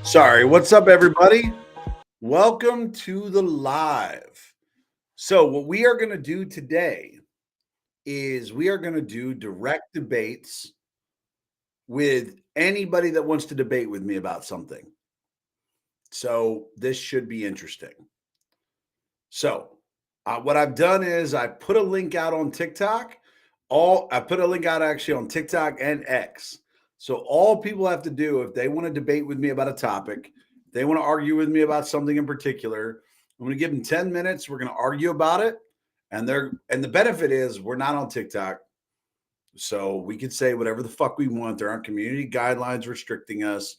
Sorry, what's up, everybody? Welcome to the live. So, what we are going to do today is we are going to do direct debates with anybody that wants to debate with me about something. So, this should be interesting. So, what I've done is I put a link out on TikTok. I put a link out actually on TikTok and X. So all people have to do if they want to debate with me about a topic, they want to argue with me about something in particular, I'm going to give them 10 minutes. We're going to argue about it. And the benefit is we're not on TikTok. So we can say whatever the fuck we want. There aren't community guidelines restricting us.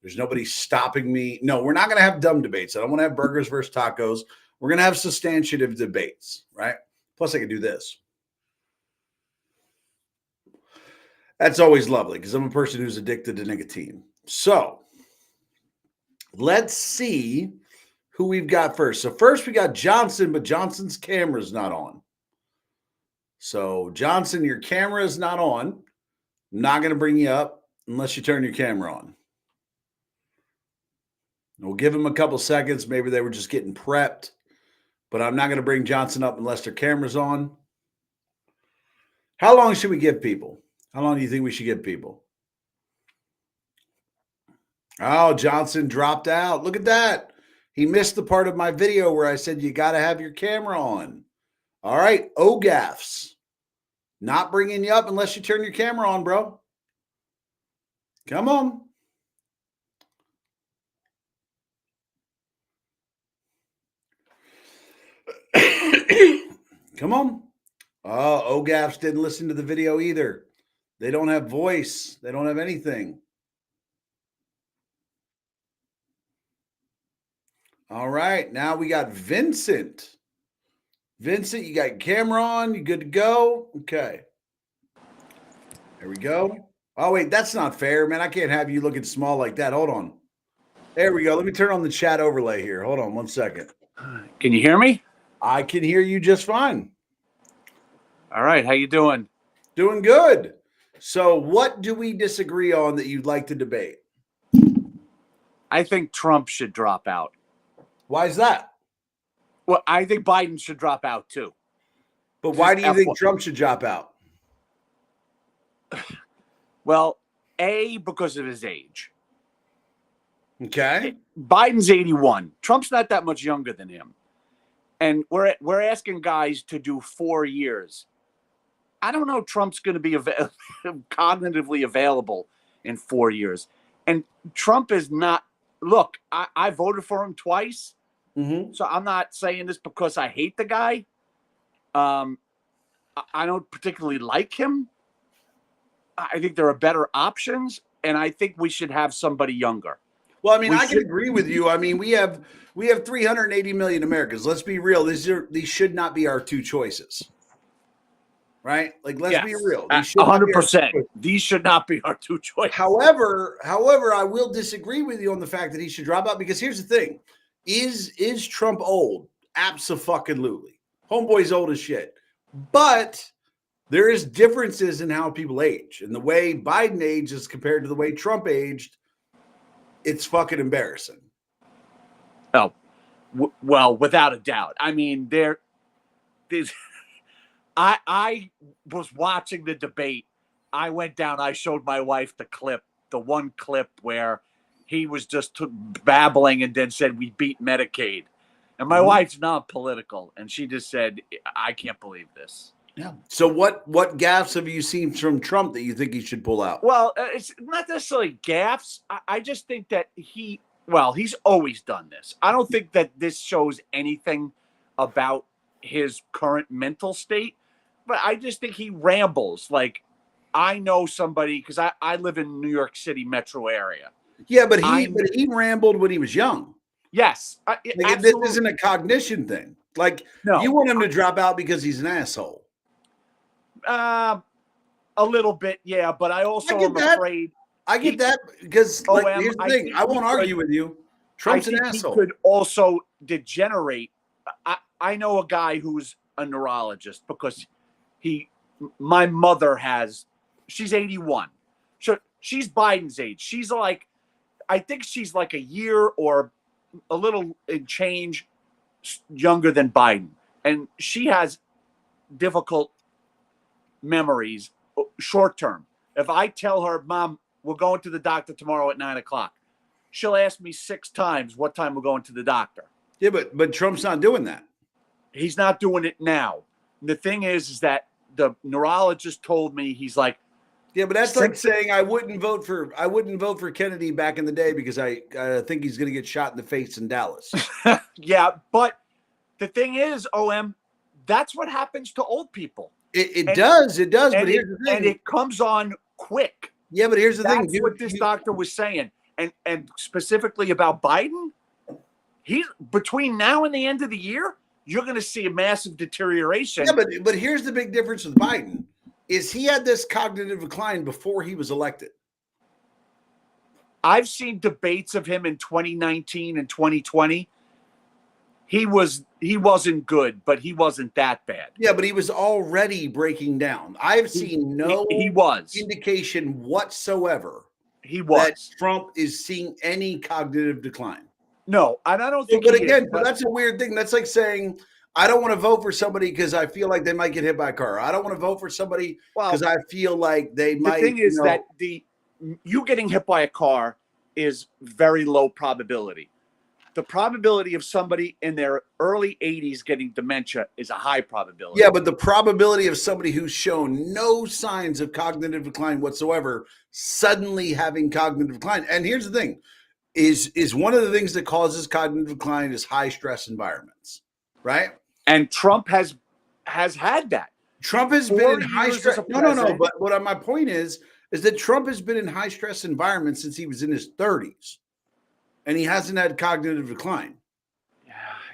There's nobody stopping me. No, we're not going to have dumb debates. I don't want to have burgers versus tacos. We're going to have substantive debates, right? Plus, I can do this. That's always lovely because I'm a person who's addicted to nicotine. So let's see who we've got first. So first we got Johnson, but Johnson's camera's not on. So Johnson, your camera is not on. I'm not going to bring you up unless you turn your camera on. We'll give them a couple seconds. Maybe they were just getting prepped, but I'm not going to bring Johnson up unless their camera's on. How long should we give people? How long do you think we should give people? Oh, Johnson dropped out. Look at that. He missed the part of my video where I said you got to have your camera on. All right, OGAFs. Not bringing you up unless you turn your camera on, bro. Come on. Come on. Oh, OGAFs didn't listen to the video either. They don't have voice. They don't have anything. All right. Now we got Vincent. Vincent, you got your camera on. You good to go? Okay. There we go. Oh, wait. That's not fair, man. I can't have you looking small like that. Hold on. There we go. Let me turn on the chat overlay here. Hold on 1 second. Can you hear me? I can hear you just fine. All right. How you doing? Doing good. So what do we disagree on that you'd like to debate? I think Trump should drop out. Why is that? Well, I think Biden should drop out too. But why do you think Trump should drop out? Well, because of his age. Okay. Biden's 81. Trump's not that much younger than him. And we're asking guys to do 4 years. I don't know if Trump's going to be cognitively available in 4 years. And Trump is not. Look, I voted for him twice. Mm-hmm. So I'm not saying this because I hate the guy. I don't particularly like him. I think there are better options. And I think we should have somebody younger. Well, I mean, I can agree with you. I mean, we have 380 million Americans. Let's be real. These should not be our two choices. Right? Like, let's be real. 100%. These should not be our two choices. However, I will disagree with you on the fact that he should drop out because here's the thing. Is Trump old? Abso-fucking-lutely. Homeboy's old as shit. But there is differences in how people age. And the way Biden aged is compared to the way Trump aged, it's fucking embarrassing. Oh, well, without a doubt. I mean, I was watching the debate. I went down. I showed my wife the one clip where he was just babbling and then said, "We beat Medicaid." And my wife's not political. And she just said, "I can't believe this." Yeah. So what gaffes have you seen from Trump that you think he should pull out? Well, it's not necessarily gaffes. I just think that he's always done this. I don't think that this shows anything about his current mental state, but I just think he rambles. Like, I know somebody because I live in New York City metro area. Yeah, but he rambled when he was young. Yes. This isn't a cognition thing. Like, no. You want him to drop out because he's an asshole. A little bit, yeah, but I also am afraid. I get that because here's the thing. I won't argue with you. Trump's an asshole. He could also degenerate. I know a guy who's a neurologist because my mother she's 81. So she's Biden's age. She's like, I think she's like a year or a little in change younger than Biden. And she has difficult memories short term. If I tell her, Mom, we're going to the doctor tomorrow at 9:00, she'll ask me 6 times what time we're going to the doctor. Yeah, but Trump's not doing that. He's not doing it now. And the thing is that the neurologist told me, he's like, yeah, but that's like saying I wouldn't vote for Kennedy back in the day because I think he's going to get shot in the face in Dallas. Yeah, but the thing is, OM, that's what happens to old people. It does. But here's the thing. And it comes on quick. Yeah, but here's the thing. That's what this doctor was saying. And specifically about Biden, he's between now and the end of the year, you're going to see a massive deterioration. Yeah, but here's the big difference with Biden is he had this cognitive decline before he was elected. I've seen debates of him in 2019 and 2020. He wasn't good, but he wasn't that bad. Yeah, but he was already breaking down. I've seen no indication whatsoever that Trump is seeing any cognitive decline. No, and I don't think. But again, that's a weird thing. That's like saying I don't want to vote for somebody because I feel like they might get hit by a car. I don't want to vote for somebody because I feel like they might. The thing is that you getting hit by a car is very low probability. The probability of somebody in their early 80s getting dementia is a high probability. Yeah, but the probability of somebody who's shown no signs of cognitive decline whatsoever suddenly having cognitive decline. And here's the thing, is one of the things that causes cognitive decline is high stress environments, right? And Trump has had that. Trump has been in high stress. No. But what my point is that Trump has been in high stress environments since he was in his 30s. And he hasn't had cognitive decline.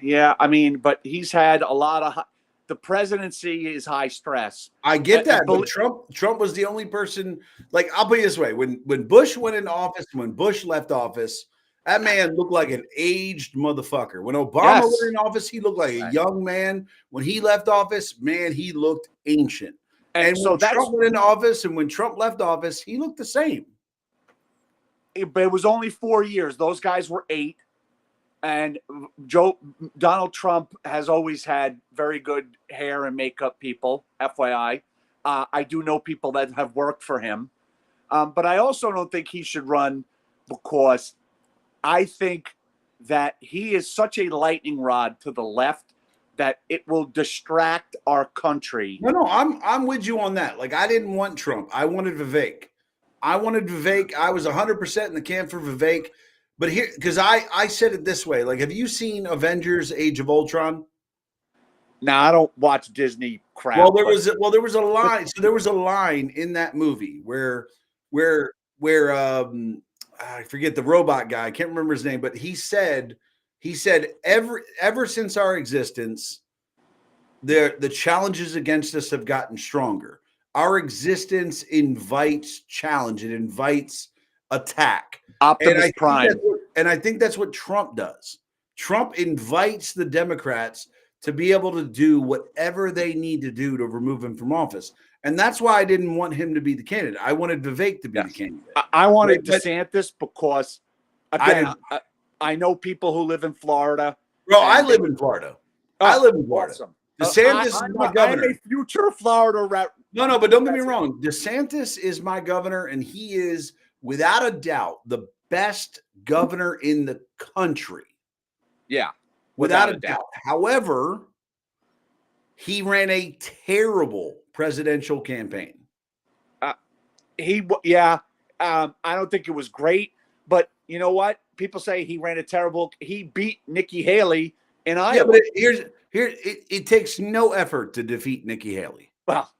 Yeah, I mean, but he's had a lot of the presidency is high stress. I get that, but Trump was the only person. Like, I'll put it this way: when Bush went into office, when Bush left office, that man looked like an aged motherfucker. When Obama went in office, he looked like a young man. When he left office, man, he looked ancient. And so when Trump went into office and when Trump left office, he looked the same. But it was only 4 years. Those guys were 8. And Donald Trump has always had very good hair and makeup people, FYI. I do know people that have worked for him. But I also don't think he should run because I think that he is such a lightning rod to the left that it will distract our country. No, I'm with you on that. Like, I didn't want Trump. I wanted Vivek. I was 100% in the camp for Vivek. But here, because I said it this way, like, have you seen Avengers: Age of Ultron? No, I don't watch Disney crap. Well, there was a line. So there was a line in that movie where I forget the robot guy. I can't remember his name, but he said ever since our existence, the challenges against us have gotten stronger. Our existence invites challenge. It invites attack. Optimus Prime. And I think that's what Trump does. Trump invites the Democrats to be able to do whatever they need to do to remove him from office. And that's why I didn't want him to be the candidate. I wanted Vivek to be the candidate. I wanted DeSantis because, again, I know people who live in Florida. Bro, I live in Florida. I live in Florida. Awesome. DeSantis is my governor. I'm a future Florida rep. No, but don't get me wrong. DeSantis is my governor, and he is, without a doubt, the best governor in the country. Yeah. Without a doubt. However, he ran a terrible presidential campaign. I don't think it was great, but you know what? People say he ran a terrible. He beat Nikki Haley in Iowa. Yeah, but it takes no effort to defeat Nikki Haley. Well,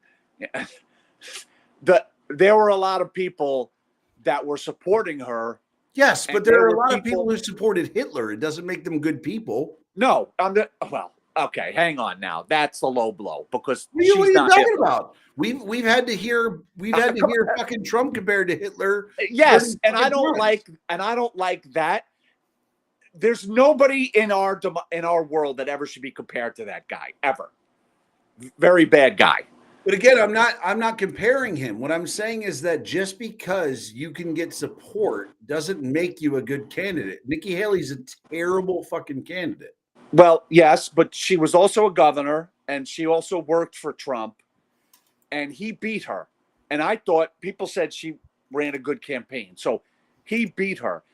there were a lot of people that were supporting her. Yes, but there are a lot of people who supported Hitler. It doesn't make them good people. No, okay, hang on now. That's the low blow because what are you talking about? We've had to hear fucking Trump compared to Hitler. Yes, and I don't like that. There's nobody in our world that ever should be compared to that guy ever. Very bad guy. But again, I'm not comparing him. What I'm saying is that just because you can get support doesn't make you a good candidate. Nikki Haley's a terrible fucking candidate. Well, yes, but she was also a governor, and she also worked for Trump, and he beat her. And I thought people said she ran a good campaign, so he beat her.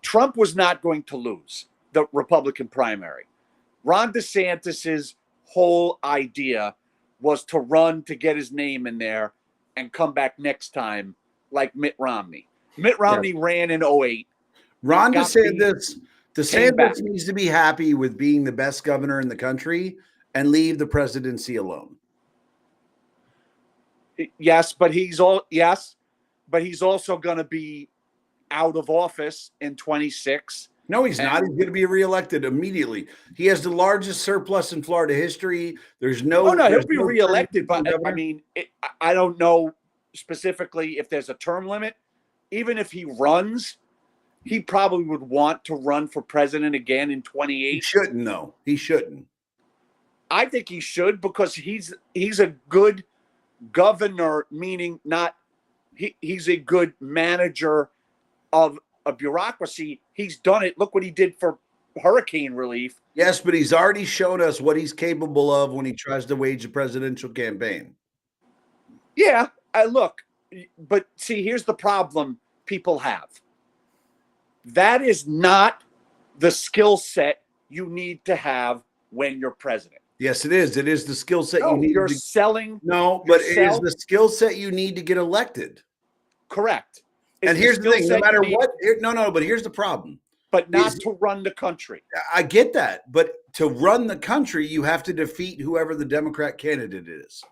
Trump was not going to lose the Republican primary. Ron DeSantis's whole idea was to run to get his name in there and come back next time, like Mitt Romney. Mitt Romney ran in 08. Ron got beat, came back. DeSantis needs to be happy with being the best governor in the country and leave the presidency alone. Yes, but he's also going to be out of office in 26. No, he's not. He's going to be reelected immediately. He has the largest surplus in Florida history. There's no. Oh no, he'll be no reelected. But I mean, I don't know specifically if there's a term limit. Even if he runs, he probably would want to run for president again in 28. He shouldn't, though. He shouldn't. I think he should, because he's a good governor, meaning not he's a good manager of a bureaucracy. He's done it. Look what he did for hurricane relief. Yes, but he's already shown us what he's capable of when he tries to wage a presidential campaign. Yeah, look, but see, here's the problem people have. That is not the skill set you need to have when you're president. Yes, it is. It is the skill set you need. You're selling. No, but it is the skill set you need to get elected. Correct. And here's the thing: no matter what, but here's the problem. But not to run the country. I get that, but to run the country, you have to defeat whoever the Democrat candidate is.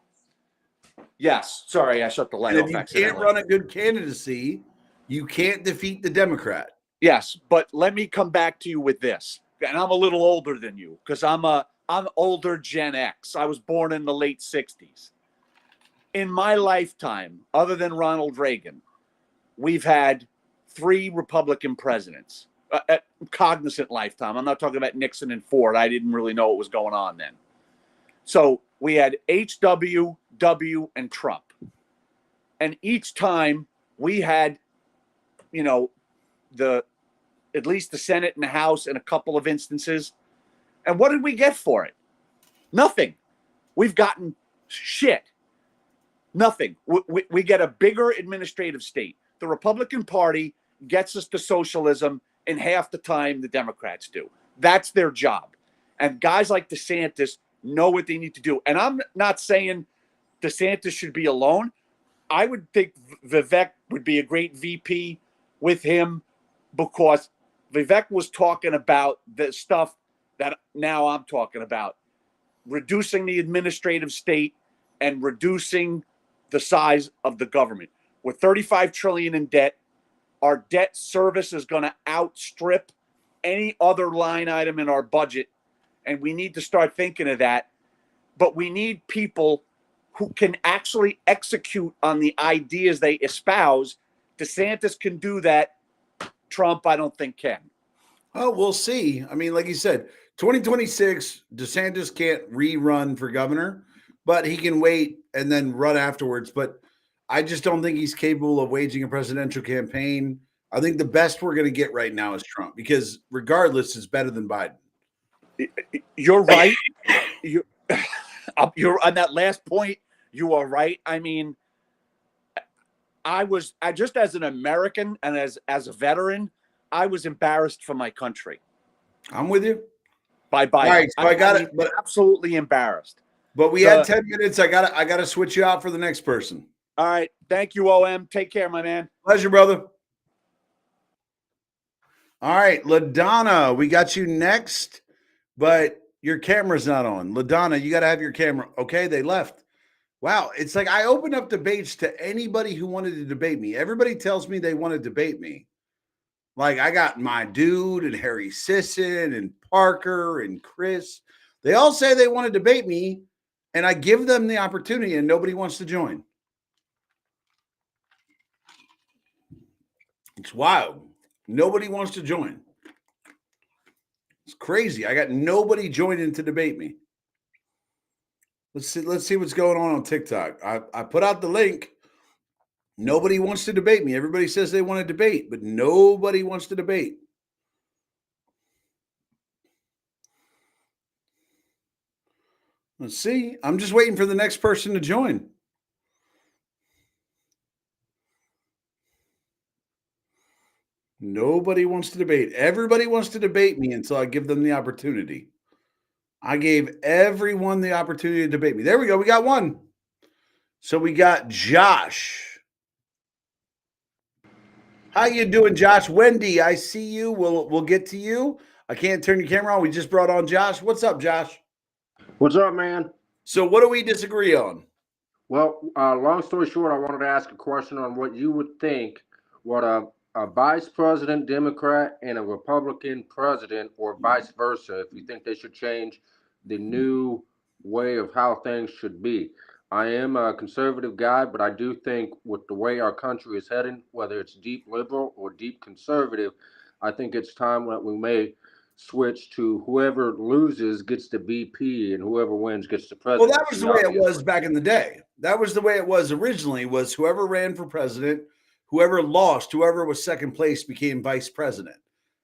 Yes. Sorry, I shut the light off. If you can't run a good candidacy, you can't defeat the Democrat. Yes, but let me come back to you with this. And I'm a little older than you, because I'm older Gen X. I was born in the late 60s. In my lifetime, other than Ronald Reagan, we've had 3 Republican presidents. Cognizant lifetime. I'm not talking about Nixon and Ford. I didn't really know what was going on then. So we had HW, W, and Trump. And each time we had, at least the Senate and the House in a couple of instances. And what did we get for it? Nothing. We've gotten shit. Nothing. We get a bigger administrative state. The Republican Party gets us to socialism in half the time the Democrats do. That's their job. And guys like DeSantis know what they need to do. And I'm not saying DeSantis should be alone. I would think Vivek would be a great VP with him, because Vivek was talking about the stuff that now I'm talking about, reducing the administrative state and reducing the size of the government. We're $35 trillion in debt. Our debt service is going to outstrip any other line item in our budget, and we need to start thinking of that. But we need people who can actually execute on the ideas they espouse. DeSantis can do that. Trump, I don't think, can. Oh, we'll see. I mean, like you said, 2026, DeSantis can't rerun for governor, but he can wait and then run afterwards. But I just don't think he's capable of waging a presidential campaign. I think the best we're going to get right now is Trump, because regardless, it's better than Biden. You're right. You're on that last point. You are right. I mean, I just, as an American and as a veteran, I was embarrassed for my country. I'm with you. By Biden. All right, so I got it. But absolutely embarrassed. But we had 10 minutes. I got to switch you out for the next person. All right. Thank you, OM. Take care, my man. Pleasure, brother. All right, LaDonna, we got you next, but your camera's not on. LaDonna, you got to have your camera. Okay, they left. Wow, it's like I opened up debates to anybody who wanted to debate me. Everybody tells me they want to debate me. Like, I got my dude and Harry Sisson and Parker and Chris. They all say they want to debate me, and I give them the opportunity, and nobody wants to join. It's wild. Nobody wants to join. It's crazy. I got nobody joining to debate me. Let's see what's going on TikTok. I put out the link. Nobody wants to debate me. Everybody says they want to debate, but nobody wants to debate. Let's see. I'm just waiting for the next person to join. Nobody wants to debate. Everybody wants to debate me until I give them the opportunity. I gave everyone the opportunity to debate me. There we go. We got one. So we got Josh. How you doing, Josh? Wendy, I see you. We'll get to you. I can't turn your camera on. We just brought on Josh. What's up, Josh? What's up, man? So what do we disagree on? Well, long story short, I wanted to ask a question on what you would think what a vice president Democrat and a Republican president, or vice versa, if you think they should change the new way of how things should be. I am a conservative guy, but I do think with the way our country is heading, whether it's deep liberal or deep conservative, I think it's time that we may switch to whoever loses gets the VP and whoever wins gets the Well, presidency. that was the way it was back in the day. That was the way it was originally, was whoever ran for president, whoever lost, whoever was second place became vice president.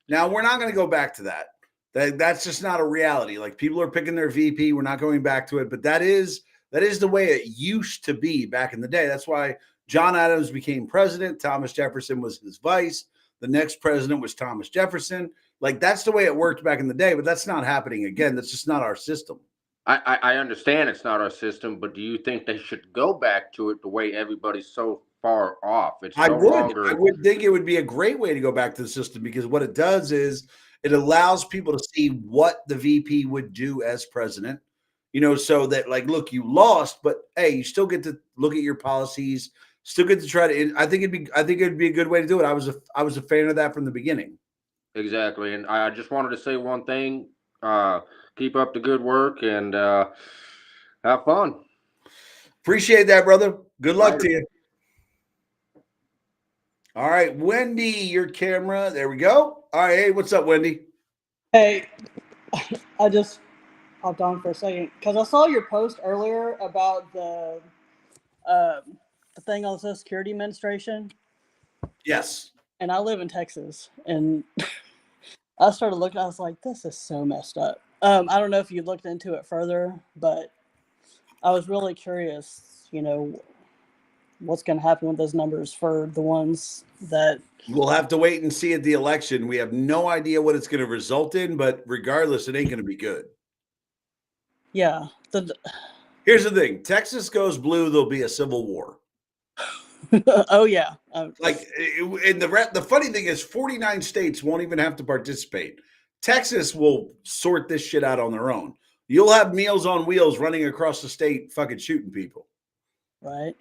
Now, we're not going to go back to that. That's just not a reality. Like, people are picking their VP. We're not going back to it, but that is the way it used to be back in the day. That's why John Adams became president. Thomas Jefferson was his vice. The next president was Thomas Jefferson. Like, that's the way it worked back in the day, but that's not happening again. That's just not our system. I understand it's not our system, but do you think they should go back to it the way everybody's so far off? It's I no would. longer. I would think it would be a great way to go back to the system, because what it does is it allows people to see what the VP would do as president. So that, like, look, you lost, but hey, you still get to look at your policies, still get to try to. I think it'd be a good way to do it. I was a fan of that from the beginning. Exactly, and I just wanted to say one thing: keep up the good work and have fun. Appreciate that, brother. Good luck Later. to you. All right, Wendy, your camera. There we go. All right, hey, what's up, Wendy? Hey, I just hopped on for a second because I saw your post earlier about the thing on the Social Security Administration, Yes. and I live in Texas, and I started looking. I was like, "This is so messed up." I don't know if you looked into it further, but I was really curious. What's going to happen with those numbers for the ones that We'll have to wait and see at the election. We have no idea what it's going to result in, but regardless, it ain't going to be good. Yeah. Here's the thing: Texas goes blue, there'll be a civil war. Oh yeah. Like, and the funny thing is, 49 states won't even have to participate. Texas will sort this shit out on their own. You'll have Meals on Wheels running across the state, fucking shooting people. Right.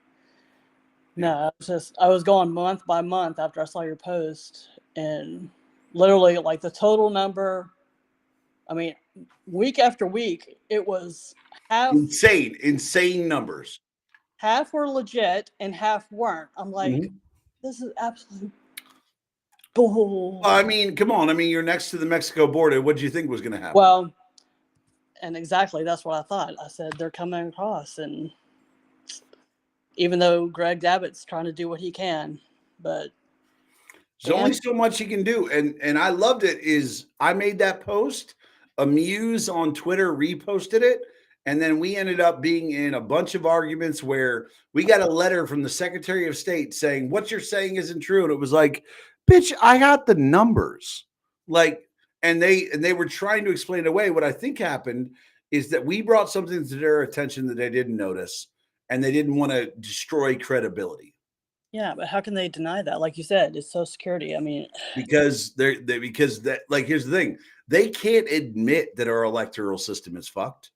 No, I was going month by month after I saw your post, and literally, like, the total number. I mean, week after week, it was Insane numbers. half were legit and half weren't. I'm like, this is absolute bull. I mean, come on. I mean, you're next to the Mexico border. What did you think was going to happen? Well, and exactly that's what I thought. I said they're coming across, and even though Greg Abbott's trying to do what he can, but there's only so much he can do. And I loved it. Is I made that post, Amuse on Twitter reposted it, and then we ended up being in a bunch of arguments where we got a letter from the Secretary of State saying what you're saying isn't true. And it was like, bitch, I got the numbers. Like, and they were trying to explain it away. What I think happened is that we brought something to their attention that they didn't notice, and they didn't want to destroy credibility. Yeah, but how can they deny that? Like you said, it's Social Security. I mean, because because that, like, here's the thing: they can't admit that our electoral system is fucked.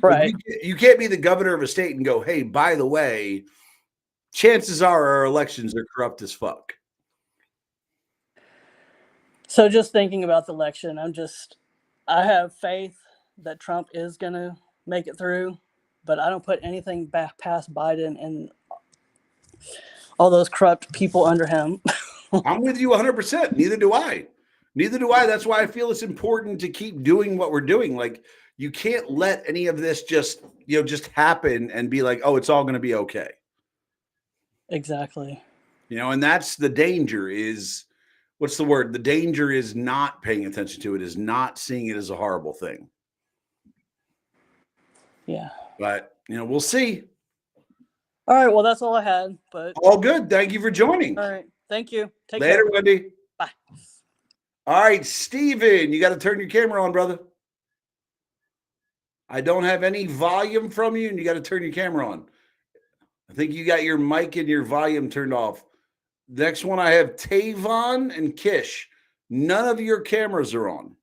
Right. You can't be the governor of a state and go, "Hey, by the way, chances are our elections are corrupt as fuck." So just thinking about the election, I have faith that Trump is going to make it through, but I don't put anything back past Biden and all those corrupt people under him. I'm with you 100%. Neither do I. Neither do I. That's why I feel it's important to keep doing what we're doing. Like, you can't let any of this just happen and be like, oh, it's all going to be okay. Exactly. And that's the danger is, what's the word? The danger is not paying attention to it, is not seeing it as a horrible thing. Yeah. But, we'll see. All right. Well, that's all I had. But all good. Thank you for joining. All right. Thank you. Take Later, care. Wendy. Bye. All right, Steven, you got to turn your camera on, brother. I don't have any volume from you, and you got to turn your camera on. I think you got your mic and your volume turned off. Next one, I have Tavon and Kish. None of your cameras are on.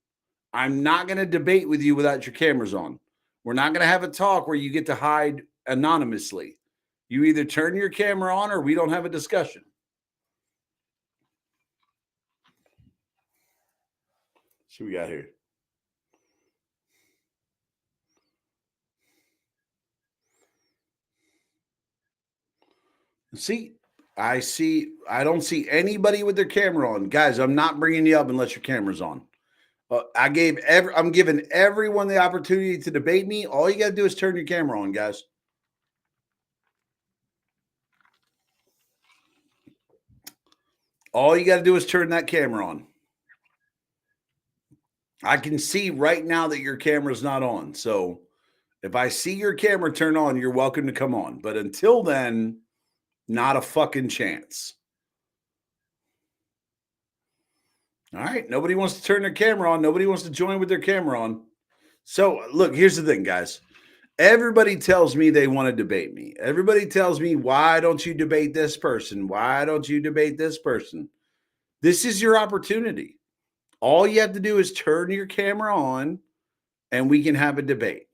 I'm not going to debate with you without your cameras on. We're not going to have a talk where you get to hide anonymously. You either turn your camera on or we don't have a discussion. So we got here. I don't see anybody with their camera on. Guys, I'm not bringing you up unless your camera's on. I'm giving everyone the opportunity to debate me. All you got to do is turn your camera on, guys. All you got to do is turn that camera on. I can see right now that your camera's not on. So if I see your camera turn on, you're welcome to come on. But until then, not a fucking chance. All right. Nobody wants to turn their camera on. Nobody wants to join with their camera on. So look, here's the thing, guys. Everybody tells me they want to debate me. Everybody tells me, why don't you debate this person? Why don't you debate this person? This is your opportunity. All you have to do is turn your camera on and we can have a debate.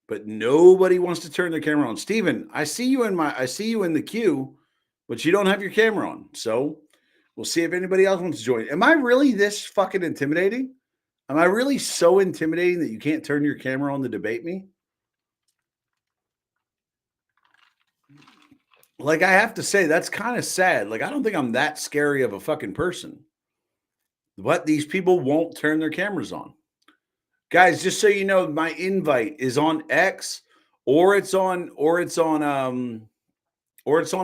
But nobody wants to turn their camera on. Steven, I see you in the queue, but you don't have your camera on. So we'll see if anybody else wants to join. Am I really this fucking intimidating? Am I really so intimidating that you can't turn your camera on to debate me? Like, I have to say, that's kind of sad. Like, I don't think I'm that scary of a fucking person. But these people won't turn their cameras on. Guys, just so you know, my invite is on X or it's on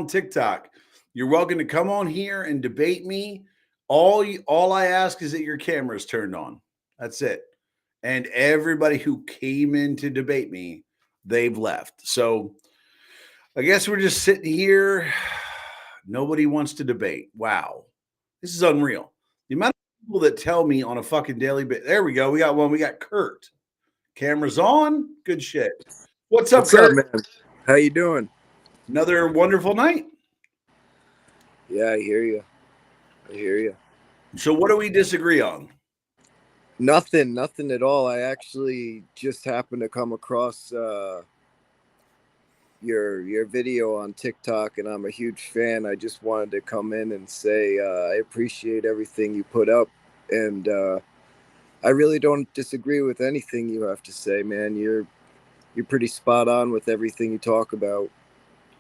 TikTok. You're welcome to come on here and debate me. All I ask is that your camera is turned on. That's it. And everybody who came in to debate me, they've left. So I guess we're just sitting here. Nobody wants to debate. Wow. This is unreal. The amount of people that tell me on a fucking daily basis. There we go. We got one. We got Kurt. Cameras on. Good shit. What's up, Kurt? Up, man? How you doing? Another wonderful night. Yeah, I hear you. So what do we disagree on? Nothing at all. I actually just happened to come across your video on TikTok, and I'm a huge fan. I just wanted to come in and say I appreciate everything you put up, and I really don't disagree with anything you have to say, man. You're pretty spot on with everything you talk about.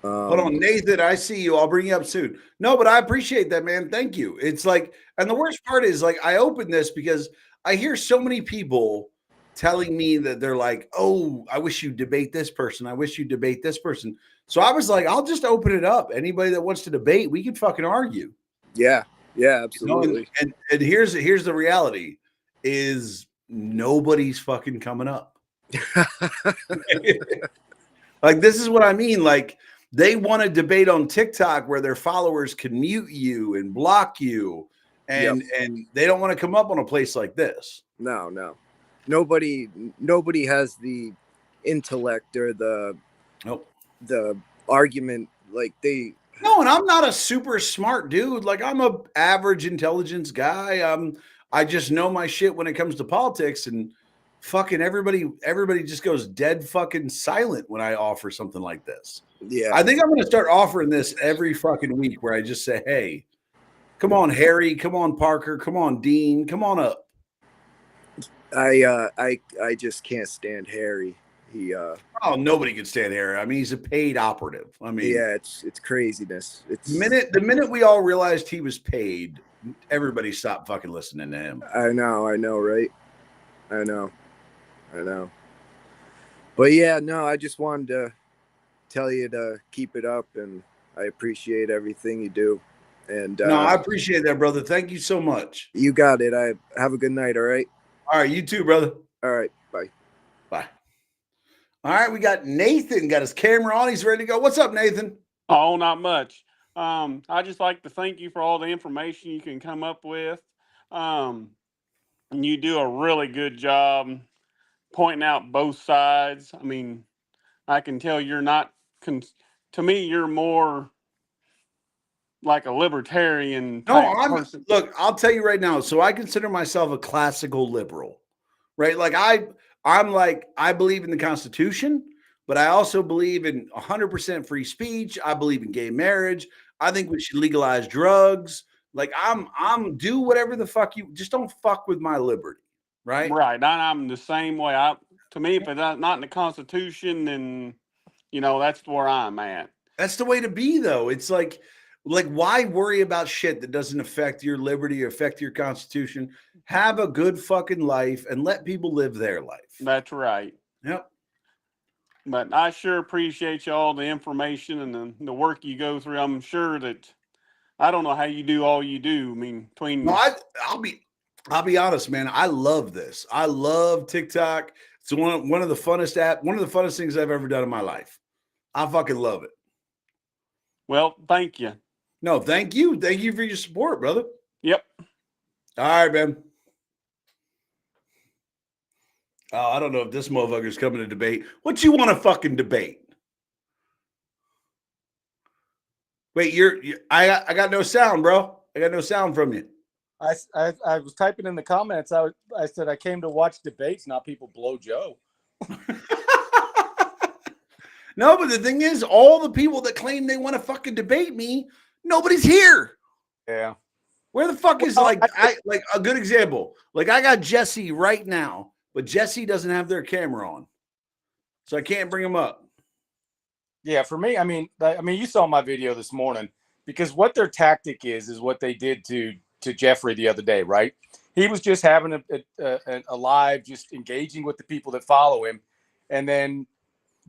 Hold on, Nathan, I see you. I'll bring you up soon. No, but I appreciate that, man. Thank you. It's like, and the worst part is, like, I opened this because I hear so many people telling me that they're like, oh, I wish you debate this person. I wish you debate this person. So I was like, I'll just open it up. Anybody that wants to debate, we can fucking argue. Yeah, absolutely. And here's the reality is nobody's fucking coming up. Like, this is what I mean. Like, they want to debate on TikTok where their followers can mute you and block you. And they don't want to come up on a place like this. No. Nobody has the intellect or the argument like they. No, and I'm not a super smart dude. Like, I'm a average intelligence guy. I just know my shit when it comes to politics, and fucking everybody just goes dead fucking silent when I offer something like this. Yeah. I think I'm going to start offering this every fucking week where I just say, hey, come on, Harry, come on, Parker, come on, Dean, come on up. I just can't stand Harry. Nobody can stand Harry. I mean, he's a paid operative. I mean, yeah, it's craziness. It's the minute we all realized he was paid, everybody stopped fucking listening to him. I know, right? I know. But yeah, no, I just wanted to tell you to keep it up, and I appreciate everything you do. And no, I appreciate that, brother. Thank you so much. You got it. I have a good night. All right. All right, you too, brother. All right, bye. Bye. All right, we got Nathan. Got his camera on. He's ready to go. What's up, Nathan? Oh, not much. I just like to thank you for all the information you can come up with. And you do a really good job pointing out both sides. I mean, I can tell you're not, to me, you're more like a libertarian type person. Look, I'll tell you right now. So I consider myself a classical liberal, right? Like I believe in the Constitution, but I also believe in 100% free speech. I believe in gay marriage. I think we should legalize drugs. Like I'm do whatever the fuck you just don't fuck with my liberty, right? Right. I'm the same way. To me, if it's not in the Constitution, then that's where I'm at. That's the way to be, though. It's like why worry about shit that doesn't affect your liberty or affect your Constitution? Have a good fucking life and let people live their life. That's right. Yep. But I sure appreciate you all the information and the work you go through. I'm sure that I don't know how you do all you do. I mean, between I'll be honest, man. I love this. I love TikTok. It's one of the funnest things I've ever done in my life. I fucking love it. Well, thank you. No, thank you. Thank you for your support, brother. Yep. All right, man. Oh, I don't know if this motherfucker's coming to debate. What you want to fucking debate? Wait, I got no sound, bro. I got no sound from you. I was typing in the comments. I said I came to watch debates, not people blow Joe. No, but the thing is, all the people that claim they want to fucking debate me, nobody's here. Yeah. Where the fuck is like a good example? Like I got Jesse right now, but Jesse doesn't have their camera on, so I can't bring him up. Yeah, for me, I mean, you saw my video this morning because what their tactic is what they did to Jeffrey the other day, right? He was just having a live, just engaging with the people that follow him, and then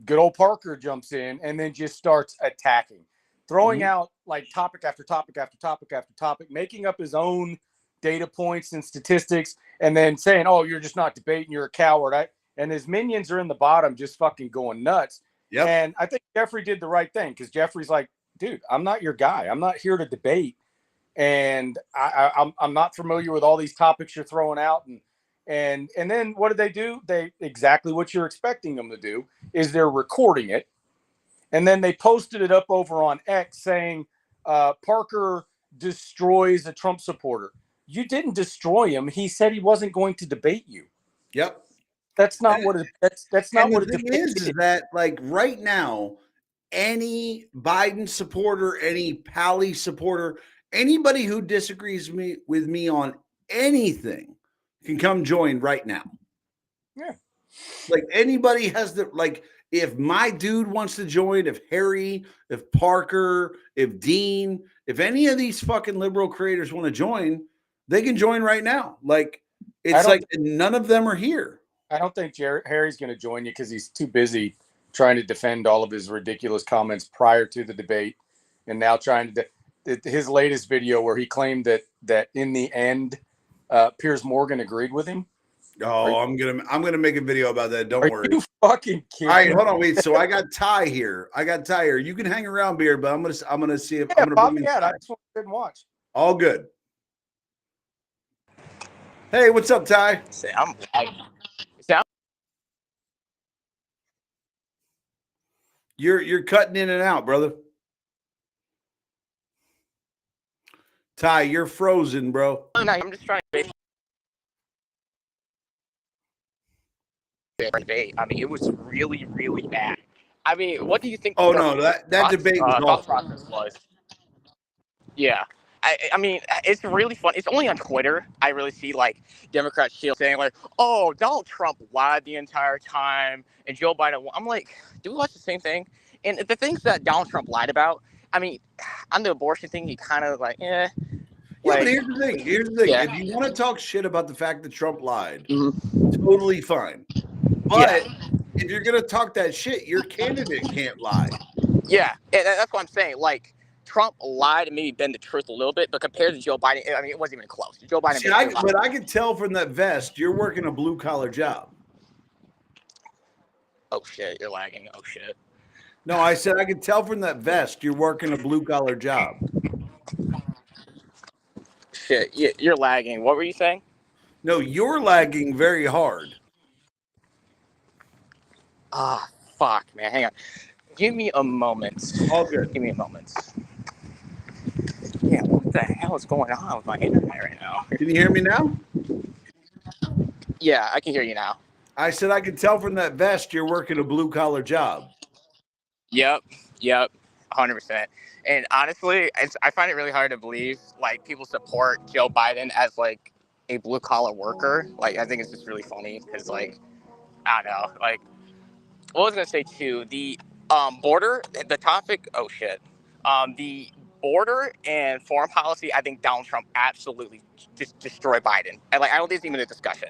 good old Parker jumps in and then just starts attacking, throwing out like topic after topic after topic after topic, making up his own data points and statistics, and then saying, "Oh, you're just not debating, you're a coward." And his minions are in the bottom just fucking going nuts. Yep. And I think Jeffrey did the right thing because Jeffrey's like, dude, I'm not your guy. I'm not here to debate. And I'm not familiar with all these topics you're throwing out. And then what do? They exactly what you're expecting them to do is they're recording it. And then they posted it up over on X saying, Parker destroys a Trump supporter. You didn't destroy him. He said he wasn't going to debate you. Yep. That's not what it that's not what the it thing is that like right now, any Biden supporter, any Pally supporter, anybody who disagrees with me on anything can come join right now. Yeah. Like anybody has the like if my dude wants to join, if Harry, if Parker, if Dean, if any of these fucking liberal creators want to join, they can join right now. Like it's like none of them are here. I don't think Harry's going to join you because he's too busy trying to defend all of his ridiculous comments prior to the debate, and now trying to his latest video where he claimed that in the end, Piers Morgan agreed with him. Oh, I'm gonna make a video about that. Don't worry. You fucking kidding? All right, hold on, wait. So I got Ty here. You can hang around, Beer, but I'm gonna see if I'm gonna bring in Ty. I just want to sit and watch. All good. Hey, what's up, Ty? You're cutting in and out, brother. Ty, you're frozen, bro. I'm just trying to debate. I mean, it was really, really bad. I mean, what do you think? Oh no, that debate was process was. Yeah. I mean, it's really fun. It's only on Twitter. I really see like Democrats saying like, "Oh, Donald Trump lied the entire time," and Joe Biden. I'm like, do we watch the same thing? And the things that Donald Trump lied about, I mean, on the abortion thing, he kind of like, Yeah, Like, but here's the thing. Here's the thing. Yeah. If you want to talk shit about the fact that Trump lied, mhm. totally fine. Yeah. But if you're gonna talk that shit, your candidate can't lie. Yeah, that's what I'm saying. Like, Trump lied and maybe bend the truth a little bit, but compared to Joe Biden, I mean, it wasn't even close. Joe Biden See, made but I could tell from that vest, you're working a blue collar job. Oh shit, you're lagging. Oh shit. No, I said I could tell from that vest, you're working a blue collar job. Shit, you're lagging. What were you saying? No, you're lagging very hard. Ah, fuck, man. Hang on. Give me a moment. All good. Give me a moment. Yeah, what the hell is going on with my internet right now? Can you hear me now? Yeah, I can hear you now. I said I could tell from that vest, you're working a blue collar job. Yep, 100%. And honestly, I find it really hard to believe like people support Joe Biden as like a blue collar worker. Like, I think it's just really funny because like, I don't know, like, what was I gonna say too? The border, the topic. Oh shit. The border and foreign policy. I think Donald Trump absolutely just destroyed Biden. And like, I don't think it's even a discussion.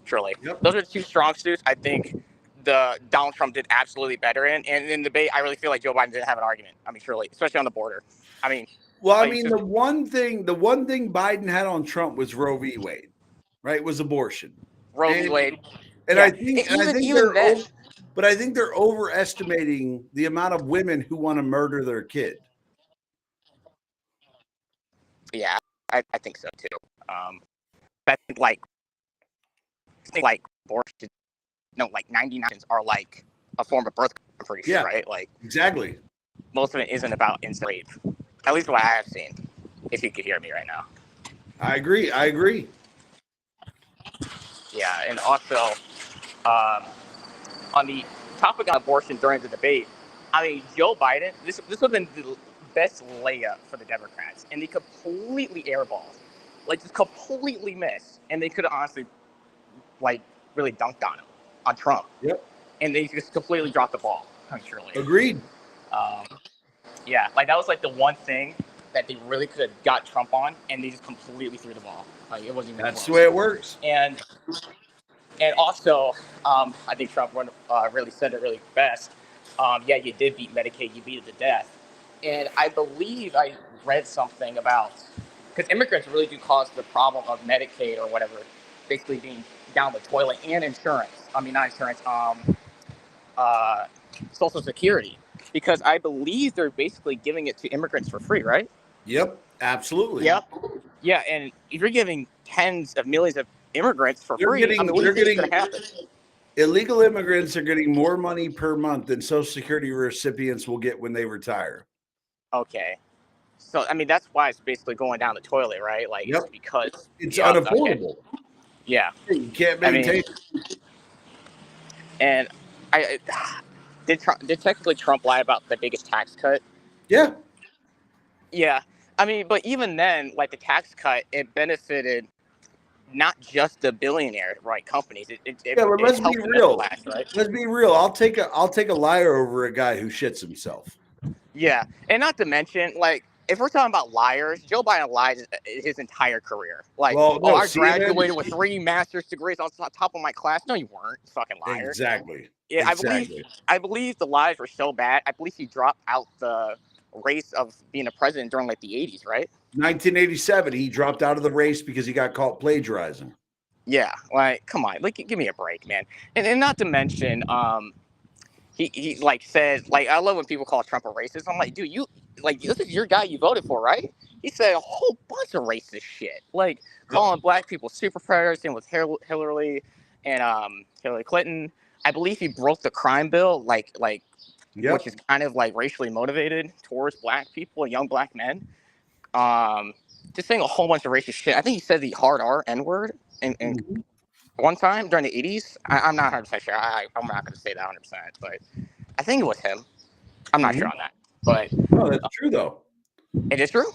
Truly, Yep. those are the two strong suits. I think the Donald Trump did absolutely better in. And in the debate, I really feel like Joe Biden didn't have an argument. I mean, surely, especially on the border. I mean, Well, I like, mean, just- the one thing Biden had on Trump was Roe v. Wade, right? Was abortion. Roe v. Wade. And Yeah. I think, Even then, but I think they're overestimating the amount of women who want to murder their kid. yeah, I think so too. I think like abortion, no, like 99 are like a form of birth control, I'm pretty sure, Yeah. right? Like, Exactly. most of it isn't about instant rape. At least what I have seen. If you could hear me right now. I agree. Yeah, and also on the topic of abortion during the debate, I mean, Joe Biden, this would have been the best layup for the Democrats, and they completely airballed, like just completely missed, and they could have honestly, like, really dunked on Trump. Yep. And they just completely dropped the ball. I'm surely. Agreed. Yeah, like that was like the one thing that they really could have got Trump on, and they just completely threw the ball. Like, it wasn't even That's close. the way it works. And also, I think Trump really said it really best. Yeah, you did beat Medicaid. You beat it to death. And I believe I read something about, because immigrants really do cause the problem of Medicaid or whatever, basically being down the toilet, and insurance. I mean, not insurance, Social Security. Because I believe they're basically giving it to immigrants for free, right? Yep. Absolutely. Yep. Yeah, and if you're giving tens of millions of immigrants for They're free, getting- I mean, what do you they're think is going to happen? Illegal immigrants are getting more money per month than Social Security recipients will get when they retire. Okay. So, I mean, that's why it's basically going down the toilet, right? Like, Yep. it's because It's okay. unaffordable. Yeah. You can't I mean, maintain. And did technically Trump lie about the biggest tax cut? Yeah. Yeah. I mean, but even then, like, the tax cut, it benefited not just the billionaire, right, companies. Yeah, but let's be helped the middle real. class, right? Let's be real. I'll take a liar over a guy who shits himself. Yeah, and not to mention, like, if we're talking about liars, Joe Biden lied his entire career. Like, Well, no, I CNN graduated with 3 master's degrees on top of my class. No, you weren't, you fucking liar. Exactly. Yeah, Exactly. I believe the lies were so bad. I believe he dropped out the race of being a president during like the 80s, right? 1987, he dropped out of the race because he got caught plagiarizing. Yeah, like, come on, like, give me a break, man. And not to mention, he like said, like, I love when people call Trump a racist. I'm like, dude, you, like, this is your guy you voted for, right? He said a whole bunch of racist shit, like calling black people super predators, and with Hillary and Hillary Clinton. I believe he broke the crime bill, like Yep. which is kind of like racially motivated towards black people, young black men. Just saying a whole bunch of racist shit. I think he said the hard R N-word and one time during the 80s. I'm not 100% sure. I'm not going to say that 100%, but I think it was him. I'm not sure on that. But No, that's true though. it is true.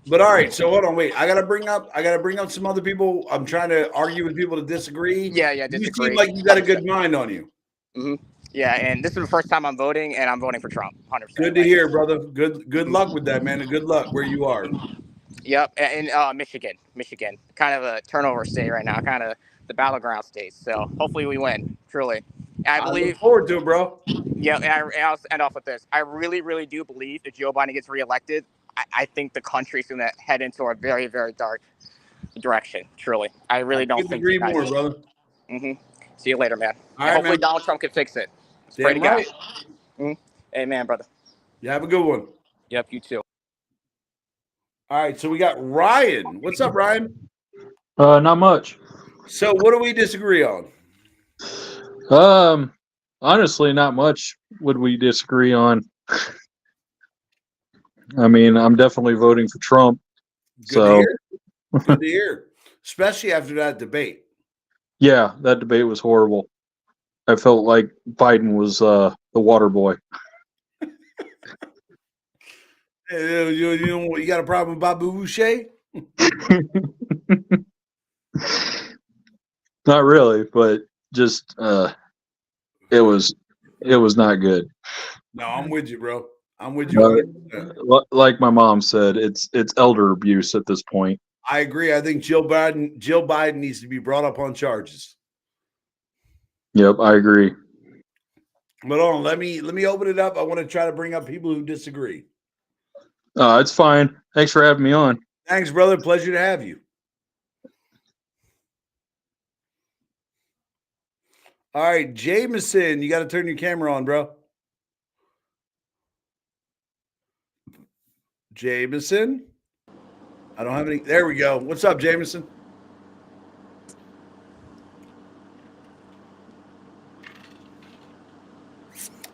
But all right, so hold on, wait. I gotta bring up some other people. I'm trying to argue with people to disagree. Yeah, You disagree. seem like you got a good mind on you. Mm-hmm. Yeah, and this is the first time I'm voting, and I'm voting for Trump, 100%. Good to hear, brother. Good luck with that, man, and good luck where you are. Yep, and Michigan, kind of a turnover state right now, kind of the battleground state. So hopefully we win. Truly, I I look believe. forward to it, bro. Yeah, and I'll end off with this. I really, really do believe if Joe Biden gets reelected, I think the country's going to head into a very, very dark direction. Truly, I really don't Couldn't think agree the guy. more, brother. See you later, man. All And right, hopefully man. Donald Trump can fix it. Let's pray to Damn right. God. Amen, brother. You have a good one. Yep, you too. All right, so we got Ryan. What's up, Ryan? Not much. So what do we disagree on? Honestly, not much would we disagree on. I mean, I'm definitely voting for Trump. Good So to hear. Good to hear. Especially after that debate. yeah, that debate was horrible. I felt like Biden was the water boy. You got a problem with Babu Boucher? Not really, but just it was not good. No, I'm with you, bro. I'm with you 100%. Like my mom said, it's elder abuse at this point. I agree. I think Jill Biden needs to be brought up on charges. Yep, I agree. But hold on, let me open it up. I want to try to bring up people who disagree. It's fine. Thanks for having me on. Thanks, brother. Pleasure to have you. All right, Jameson, you got to turn your camera on, bro. Jameson. I don't have any. There we go. What's up, Jameson?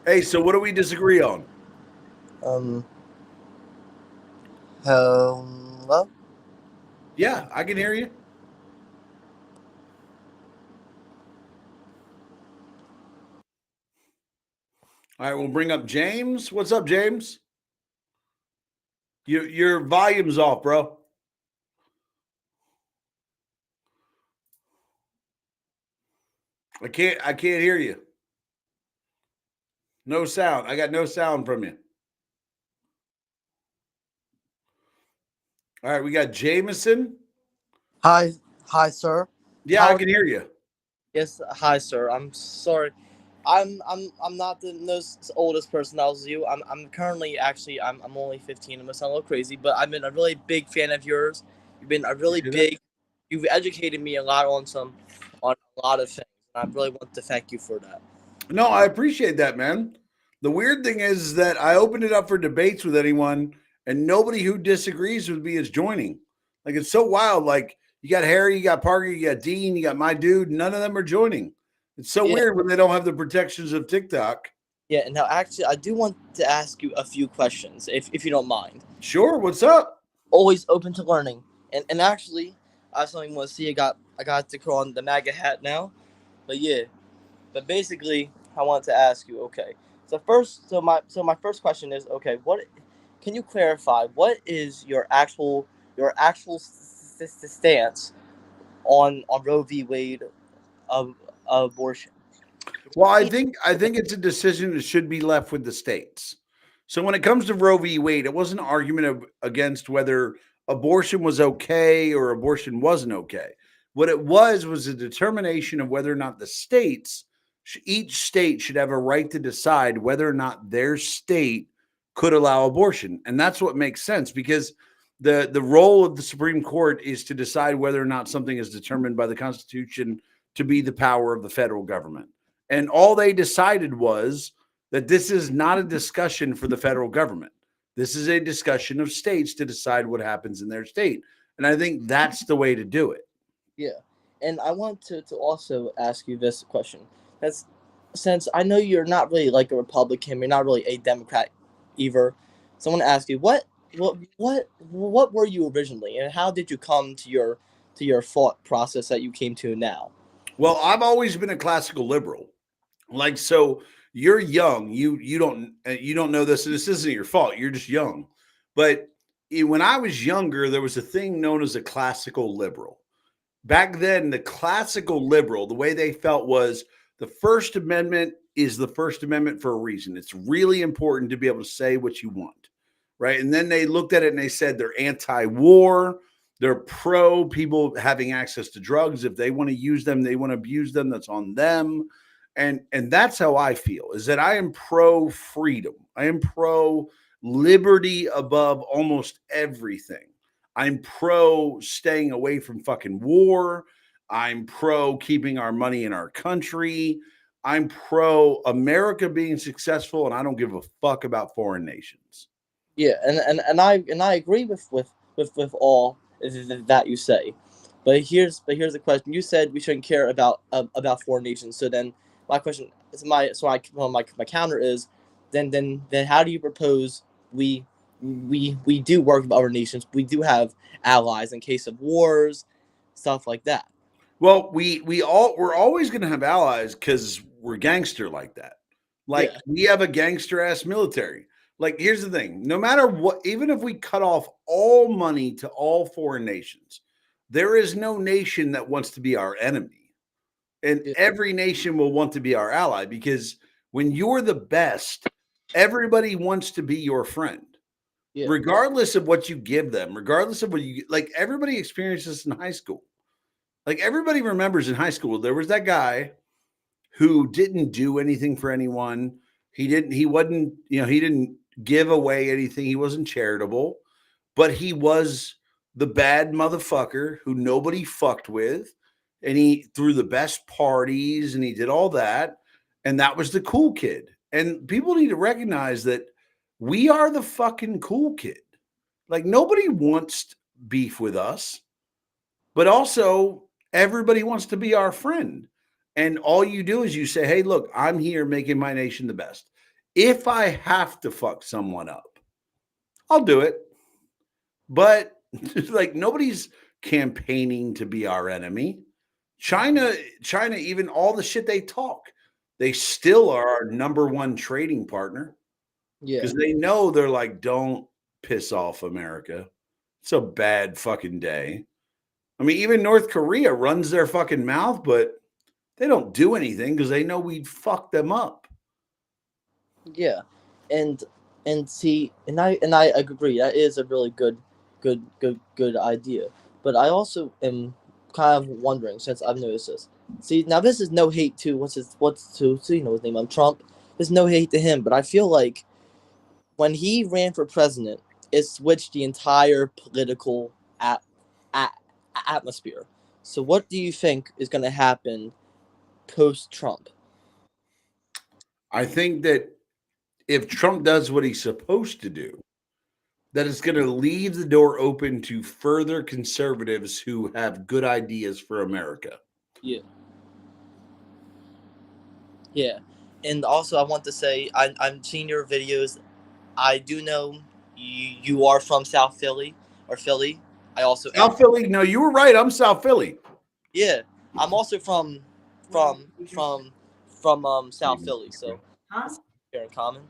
Hey, so what do we disagree on? Hello? Yeah, I can hear you. All right, we'll bring up James. What's up, James? Your volume's off, bro. I can't hear you. No sound. I got no sound from you. All right, we got Jameson. Hi, sir. Yeah, I can hear you. Yes, hi, sir. I'm sorry. I'm not the most oldest person as you. I'm currently actually I'm only 15. I'm gonna sound a little crazy, but I've been a really big fan of yours. You've been a really big. You've educated me a lot on a lot of things, and I really want to thank you for that. No, I appreciate that, man. The weird thing is that I opened it up for debates with anyone, and nobody who disagrees with me is joining. Like, it's so wild. Like, you got Harry, you got Parker, you got Dean, you got my dude. None of them are joining. It's so weird when they don't have the protections of TikTok. Yeah, and now actually, I do want to ask you a few questions, if you don't mind. Sure. What's up? Always open to learning. And actually, I have something I want to see. I got to throw on the MAGA hat now, but yeah. But basically, I wanted to ask you. Okay, so my first question is, okay, what can you clarify? What is your actual stance on Roe v. Wade of abortion? Well, I think it's a decision that should be left with the states. So when it comes to Roe v. Wade, it wasn't an argument against whether abortion was okay or abortion wasn't okay. What it was a determination of whether or not the states, each state should have a right to decide whether or not their state could allow abortion. And that's what makes sense, because the role of the Supreme Court is to decide whether or not something is determined by the Constitution to be the power of the federal government. And all they decided was that this is not a discussion for the federal government. This is a discussion of states to decide what happens in their state. And I think that's the way to do it. Yeah. And I want to also ask you this question. That's, since I know you're not really like a Republican, you're not really a Democrat either. So I want to ask you, what were you originally, and how did you come to your thought process that you came to now? Well, I've always been a classical liberal. Like, so you're young, you don't know this, and this isn't your fault. You're just young. But when I was younger, there was a thing known as a classical liberal. Back then, the classical liberal, the way they felt was the First Amendment is the First Amendment for a reason. It's really important to be able to say what you want. right? And then they looked at it and they said they're anti-war. They're pro people having access to drugs. If they want to use them, they want to abuse them. That's on them. And that's how I feel, is that I am pro freedom. I am pro liberty above almost everything. I'm pro staying away from fucking war. I'm pro keeping our money in our country. I'm pro America being successful, and I don't give a fuck about foreign nations. Yeah, and I agree with all that you say, but here's the question. You said we shouldn't care about foreign nations. So then my question is my counter is, then how do you propose we do work with other nations? We do have allies in case of wars, stuff like that. Well, we're always going to have allies because we're gangster like that. Like Yeah. we have a gangster ass military. Like here's the thing: no matter what, even if we cut off all money to all foreign nations, there is no nation that wants to be our enemy, and Yeah. every nation will want to be our ally because when you're the best, everybody wants to be your friend. Yeah. Regardless of what you give them, regardless of what you like, everybody experiences in high school. Like everybody remembers in high school, there was that guy who didn't do anything for anyone. He wasn't, he didn't give away anything. He wasn't charitable, but he was the bad motherfucker who nobody fucked with. And he threw the best parties and he did all that. And that was the cool kid. And people need to recognize that we are the fucking cool kid. Like nobody wants beef with us, but also everybody wants to be our friend. And all you do is you say, hey, look, I'm here making my nation the best. If I have to fuck someone up, I'll do it. But like nobody's campaigning to be our enemy. China, even all the shit they talk, they still are our number one trading partner Yeah. because they know they're like, don't piss off America. It's a bad fucking day. I mean, even North Korea runs their fucking mouth, but they don't do anything because they know we'd fuck them up. Yeah, and see, and I agree. That is a really good idea. But I also am kind of wondering, since I've noticed this. See, now this is no hate to his name, Trump. There's no hate to him, but I feel like when he ran for president, it switched the entire political atmosphere. So, what do you think is going to happen post Trump? I think that if Trump does what he's supposed to do, that it's going to leave the door open to further conservatives who have good ideas for America. Yeah. Yeah, and also I want to say I'm seeing your videos. I do know you are from South Philly or Philly. I also am. South Philly, no, you were right. I'm South Philly. Yeah, I'm also from South Philly, so it's here in common.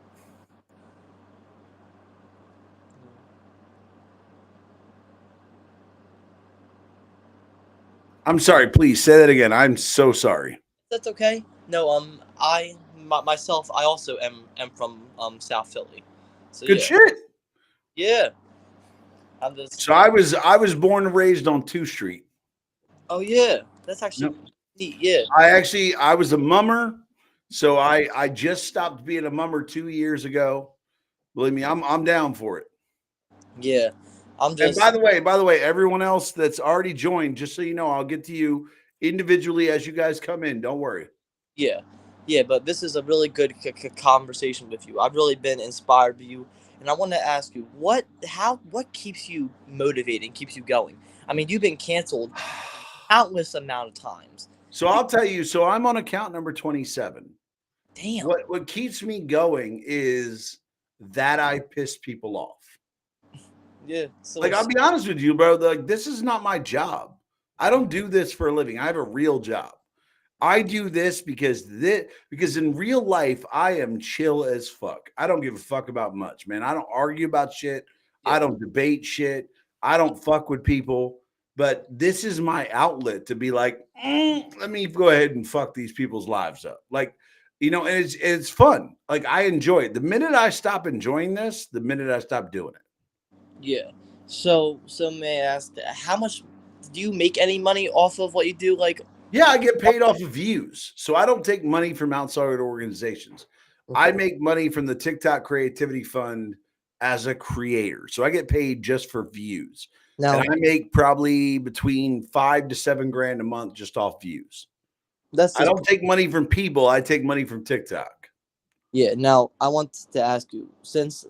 I'm sorry. Please say that again. I'm so sorry. That's okay. No, myself, I also am from South Philly. So Good yeah, shit. yeah. I'm just. So I was born and raised on 2nd Street. Oh yeah, that's actually neat. Yeah. I was a mummer. So I just stopped being a mummer 2 years ago. Believe me, I'm down for it. Yeah. I'm just. And by the way, everyone else that's already joined, just so you know, I'll get to you individually as you guys come in. Don't worry. Yeah, yeah, but this is a really good conversation with you. I've really been inspired by you, and I want to ask you what keeps you motivated, keeps you going. I mean, you've been canceled countless amount of times. So I'll tell you. So I'm on account number 27. Damn. What keeps me going is that I piss people off. Yeah. So Like I'll be honest with you, bro. Like this is not my job. I don't do this for a living. I have a real job. I do this because in real life I am chill as fuck. I don't give a fuck about much, man. I don't argue about shit. Yeah. I don't debate shit. I don't fuck with people. But this is my outlet to be like, let me go ahead and fuck these people's lives up. Like, You know, and it's fun. Like I enjoy it. The minute I stop enjoying this, the minute I stop doing it. Yeah. So may I ask, how much do you make any money off of what you do? Like, Yeah, I get paid off of views. So I don't take money from outside organizations. I okay. make money from the TikTok Creativity Fund as a creator. So I get paid just for views. And Now I make probably between 5 to 7 grand a month just off views. that's I just don't take money from people. I take money from TikTok. yeah. Now I want to ask you, since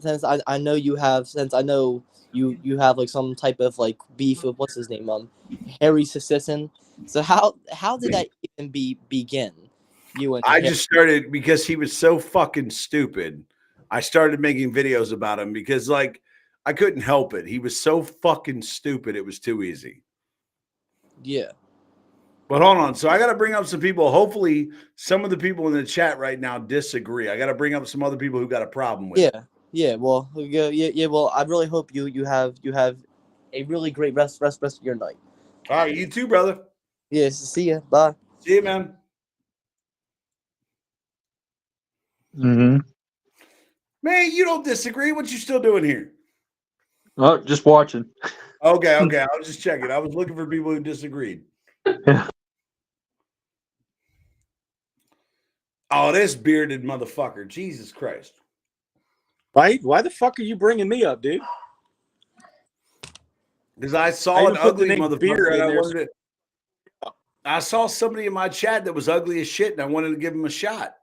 I know you have, since I know you have like some type of like beef with what's his name, Harry Sisson. So how did that even begin? You and I Harry. just started because he was so fucking stupid. I started making videos about him because like I couldn't help it. He was so fucking stupid. It was too easy. Yeah. But hold on. So I got to bring up some people. Hopefully, some of the people in the chat right now disagree. I got to bring up some other people who got a problem with it. Yeah. Well, yeah. Well, I really hope you have a really great rest of your night. All right, you too, brother. Yes. See ya. Bye. See you, man. Mm-hmm. Man, you don't disagree. What you still doing here? Oh, just watching. Okay. I was just checking. I was looking for people who disagreed. Yeah. Oh, this bearded motherfucker. Jesus Christ. Why the fuck are you bringing me up, dude? Because I I saw even an put the ugly name motherfucker Beard and in I there. wanted to. I saw somebody in my chat that was ugly as shit and I wanted to give him a shot.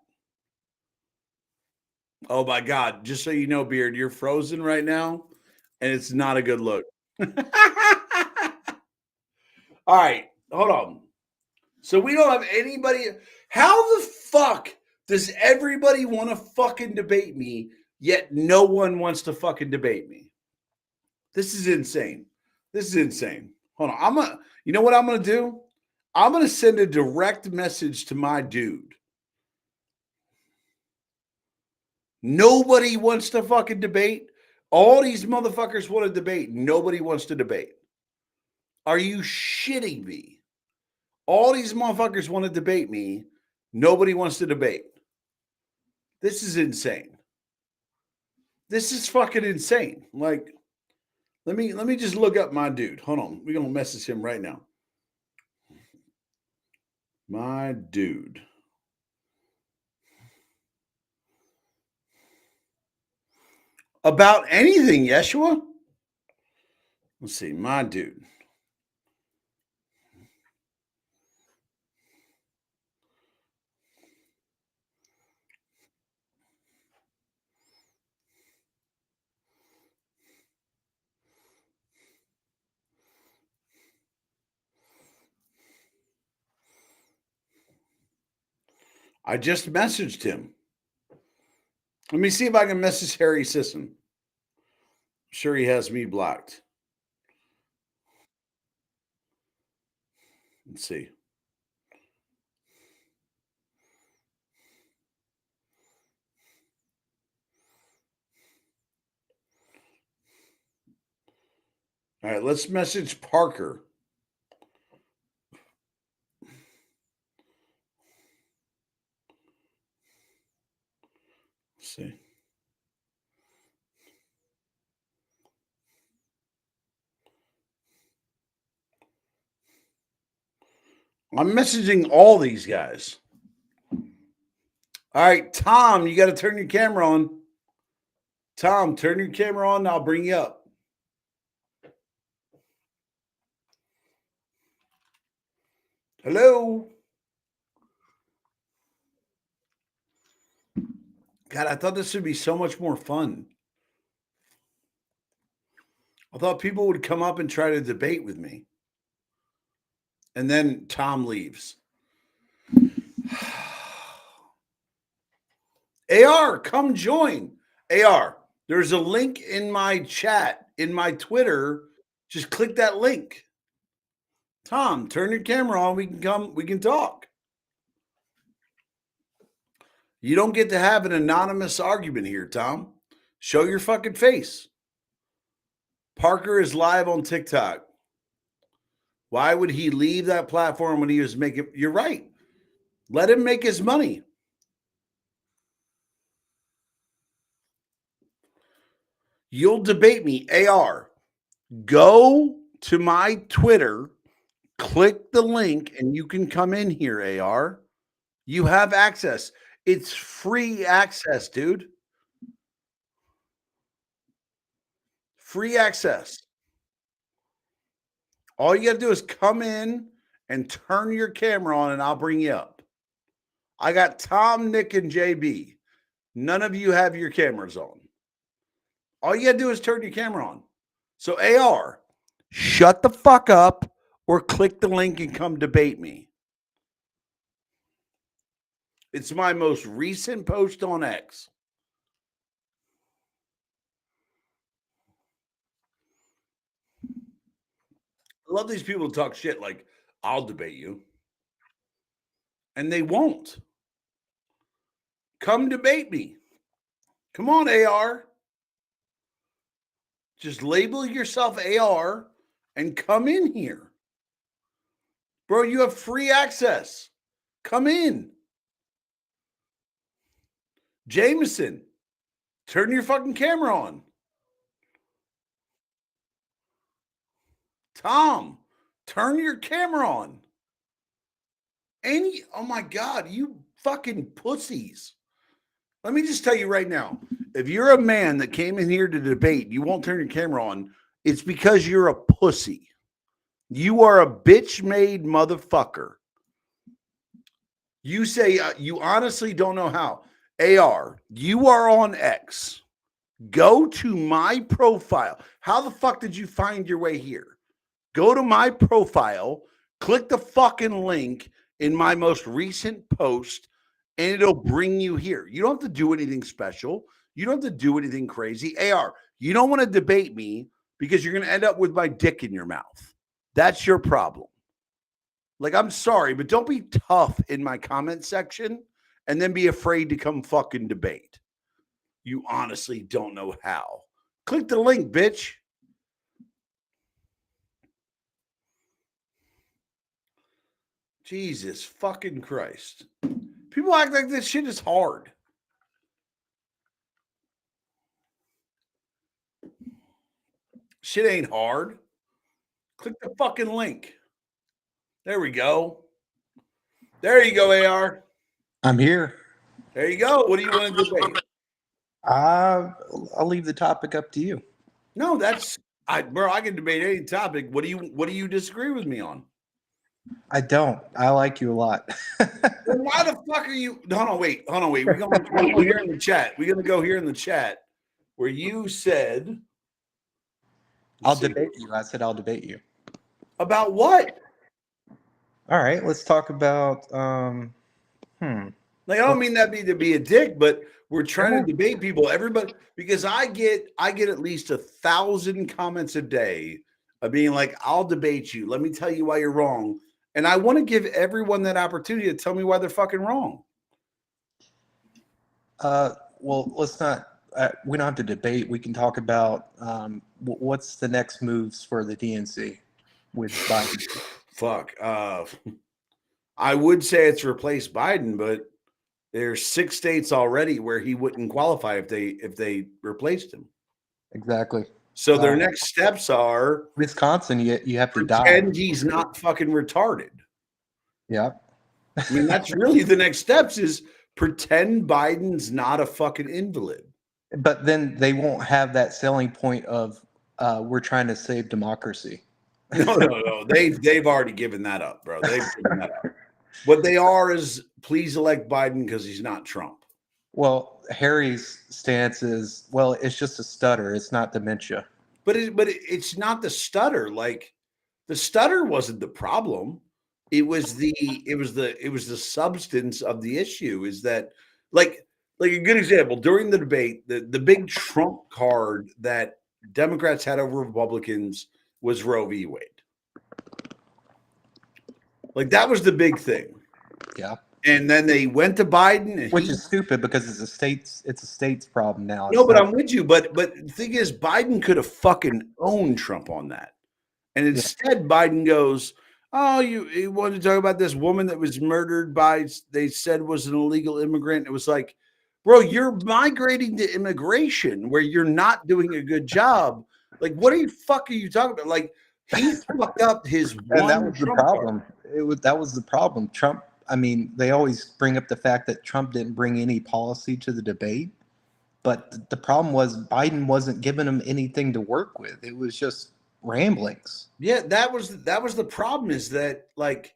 Oh my God. Just so you know, Beard, you're frozen right now and it's not a good look. All right. Hold on. So we don't have anybody. How the fuck does everybody want to fucking debate me, yet no one wants to fucking debate me? This is insane. This is insane. Hold on. You know what I'm going to do? I'm going to send a direct message to my dude. Nobody wants to fucking debate. All these motherfuckers want to debate. Nobody wants to debate. Are you shitting me? All these motherfuckers want to debate me. Nobody wants to debate. This is insane. This is fucking insane. Like, let me just look up my dude. Hold on. We're gonna message him right now. My dude. About anything, Yeshua? Let's see, my dude. I just messaged him. Let me see if I can message Harry Sisson. I'm sure he has me blocked. Let's see. All right, let's message Parker. Let's see. I'm messaging all these guys. All right, Tom, you got to turn your camera on. Tom, turn your camera on and I'll bring you up. Hello. God, I thought this would be so much more fun. I thought people would come up and try to debate with me. And then Tom leaves. AR, come join. AR, there's a link in my chat, in my Twitter. Just click that link. Tom, turn your camera on. We can talk. You don't get to have an anonymous argument here, Tom. Show your fucking face. Parker is live on TikTok. Why would he leave that platform when he was making? You're right. Let him make his money. You'll debate me. AR, go to my Twitter, click the link, and you can come in here, AR. You have access. It's free access, dude. Free access. All you got to do is come in and turn your camera on, and I'll bring you up. I got Tom, Nick, and JB. None of you have your cameras on. All you got to do is turn your camera on. So, AR, shut the fuck up or click the link and come debate me. It's my most recent post on X. I love these people who talk shit like, I'll debate you. And they won't. Come debate me. Come on, AR. Just label yourself AR and come in here. Bro, you have free access. Come in. Jameson, turn your fucking camera on. Tom, turn your camera on. Oh my God, you fucking pussies. Let me just tell you right now, if you're a man that came in here to debate, you won't turn your camera on, it's because you're a pussy. You are a bitch-made motherfucker. You say you honestly don't know how. AR, you are on X. Go to my profile. How the fuck did you find your way here? Go to my profile, click the fucking link in my most recent post, and it'll bring you here. You don't have to do anything special. You don't have to do anything crazy. AR, you don't want to debate me because you're going to end up with my dick in your mouth. That's your problem. Like, I'm sorry, but don't be tough in my comment section and then be afraid to come fucking debate. You honestly don't know how. Click the link, bitch. Jesus fucking Christ. People act like this shit is hard. Shit ain't hard. Click the fucking link. There we go. There you go, AR. I'm here. There you go. What do you want to debate? I'll leave the topic up to you. No, bro, I can debate any topic. What do you disagree with me on? I don't. I like you a lot. Then why the fuck are you? Hold on, wait. We're gonna go here in the chat. We're gonna go here in the chat where you said I'll debate you. I said I'll debate you. About what? All right, let's talk about Like, I don't mean that to be a dick, but we're trying to debate people. Everybody, because I get at least 1,000 comments a day of being like, I'll debate you. Let me tell you why you're wrong. And I want to give everyone that opportunity to tell me why they're fucking wrong. Well, let's not. We don't have to debate. We can talk about what's the next moves for the DNC with Biden. Fuck. I would say it's replaced Biden, but there's 6 states already where he wouldn't qualify if they replaced him. Exactly. So their next steps are Wisconsin. You have to pretend he's not fucking retarded. Yeah. I mean, that's really the next steps is pretend Biden's not a fucking invalid. But then they won't have that selling point of we're trying to save democracy. No. They've already given that up, bro. They've given that up. What they are is please elect Biden because he's not Trump. Well, Harry's stance is, well, it's just a stutter. It's not dementia. But it's not the stutter. Like, the stutter wasn't the problem. It was the substance of the issue. Is that like a good example during the debate, the big trump card that Democrats had over Republicans was Roe v. Wade. Like, that was the big thing. Yeah. And then they went to Biden, and which is stupid because it's a state's problem now. No, but I'm with you. But the thing is, Biden could have fucking owned Trump on that. And instead, Biden goes, oh, you wanted to talk about this woman that was murdered by, they said was an illegal immigrant. It was like, Bro, you're migrating to immigration where you're not doing a good job. Like, what are you talking about? Like, he fucked up his And that one was the Trump card. problem. That was the problem. Trump. I mean, they always bring up the fact that Trump didn't bring any policy to the debate, but the problem was Biden wasn't giving him anything to work with. It was just ramblings. Yeah, that was the problem. Is that like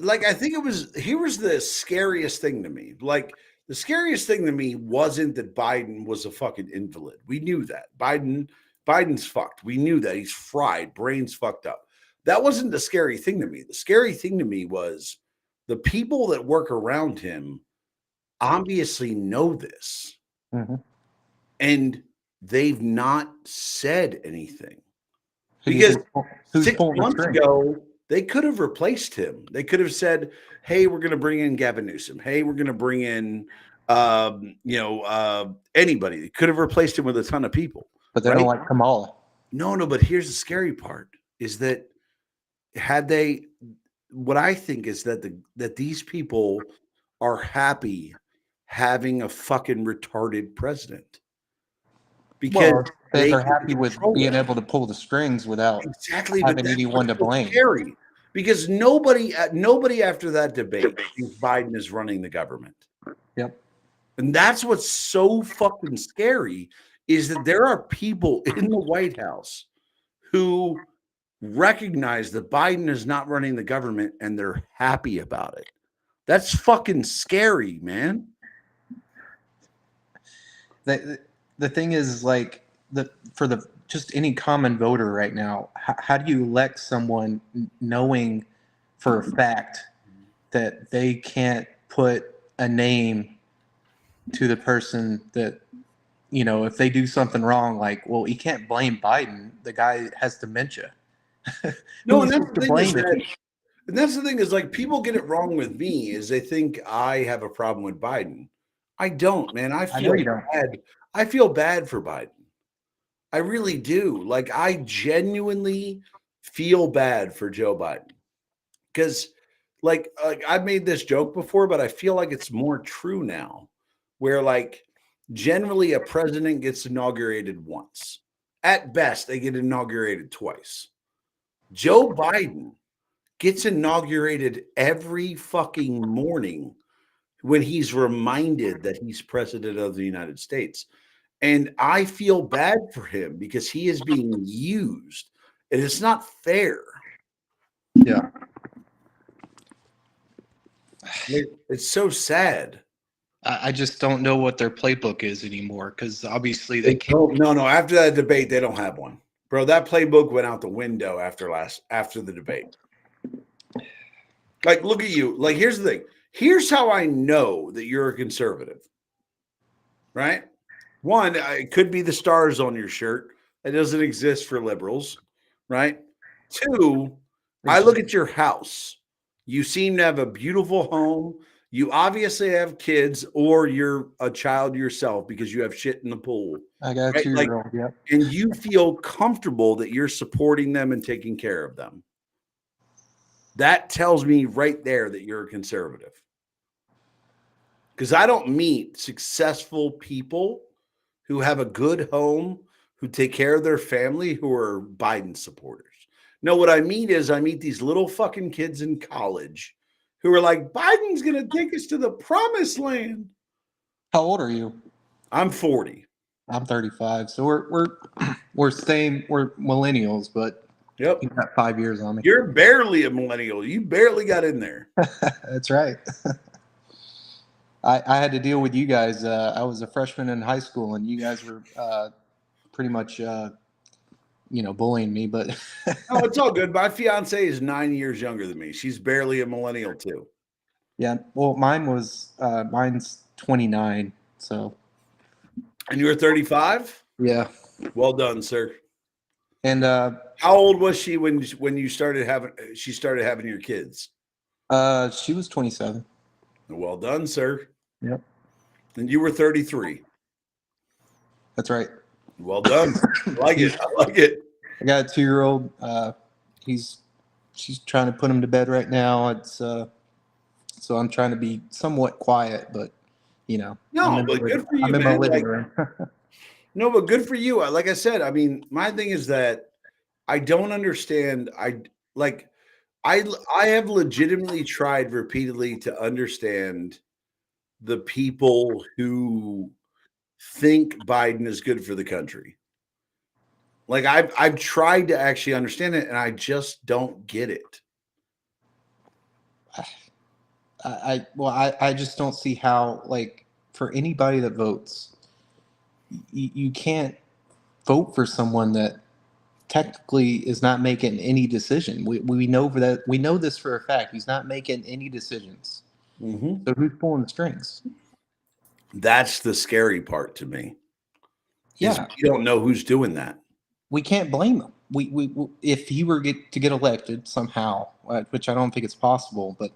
I think it was here was the scariest thing to me. Like the scariest thing to me wasn't that Biden was a fucking invalid. We knew that. Biden's fucked. We knew that. He's fried, brains fucked up. That wasn't the scary thing to me. The scary thing to me was the people that work around him obviously know this. Mm-hmm. And they've not said anything. Because 6 months ago, they could have replaced him. They could have said, hey, we're going to bring in Gavin Newsom. Hey, we're going to bring in, anybody. They could have replaced him with a ton of people. But they don't like Kamala. No, but here's the scary part is that what I think is that these people are happy having a fucking retarded president. Because they're happy with being able to pull the strings without having anyone to blame. Scary, because nobody after that debate thinks Biden is running the government. Yep. And that's what's so fucking scary is that there are people in the White House who recognize that Biden is not running the government and they're happy about it. That's fucking scary, man. The thing is, like, for just any common voter right now, how do you elect someone knowing for a fact that they can't put a name to the person that, if they do something wrong, like, well, you can't blame Biden. The guy has dementia. No, and that's the thing is like people get it wrong with me is they think I have a problem with Biden. I don't, man. I feel bad. I feel bad for Biden. I really do. Like I genuinely feel bad for Joe Biden. Because like I've made this joke before, but I feel like it's more true now. Where like generally a president gets inaugurated once. At best, they get inaugurated twice. Joe Biden gets inaugurated every fucking morning when he's reminded that he's president of the United States. And I feel bad for him because he is being used and it's not fair. Yeah. It's so sad. I just don't know what their playbook is anymore because obviously they can't. No. After that debate, they don't have one. Bro, that playbook went out the window after the debate. Like, look at you. Like, here's the thing. Here's how I know that you're a conservative. Right? One, it could be the stars on your shirt. That doesn't exist for liberals. Right? Two, I look at your house. You seem to have a beautiful home. You obviously have kids, or you're a child yourself because you have shit in the pool. I got a 2-year-old, yep. And you feel comfortable that you're supporting them and taking care of them. That tells me right there that you're a conservative. Because I don't meet successful people who have a good home, who take care of their family, who are Biden supporters. No, what I mean is I meet these little fucking kids in college who are like, Biden's going to take us to the promised land. How old are you? I'm 40. I'm 35. So we're millennials, but yep, you got 5 years on me. You're barely a millennial. You barely got in there. That's right. I had to deal with you guys. I was a freshman in high school, and you guys were pretty much, bullying me. But no, it's all good. My fiance is 9 years younger than me. She's barely a millennial too. Yeah. Well, mine's 29. So. And you were 35? Yeah. Well done, sir. And how old was she when you started having your kids? She was 27. Well done, sir. Yep. And you were 33. That's right. Well done. I like it. I got a 2-year-old. She's trying to put him to bed right now. It's so I'm trying to be somewhat quiet, but You know, No, but good for you, I'm in my man. living Like, room. no, but good for you. Like I said, I mean, my thing is that I don't understand. Like I have legitimately tried repeatedly to understand the people who think Biden is good for the country. Like I've tried to actually understand it, and I just don't get it. I just don't see how, like, for anybody that votes, you can't vote for someone that technically is not making any decision. We know that, we know this for a fact. He's not making any decisions. Mm-hmm. So who's pulling the strings? That's the scary part to me. Is Yeah, you don't know who's doing that. we can't blame him. We if he were to get elected somehow, which I don't think it's possible, but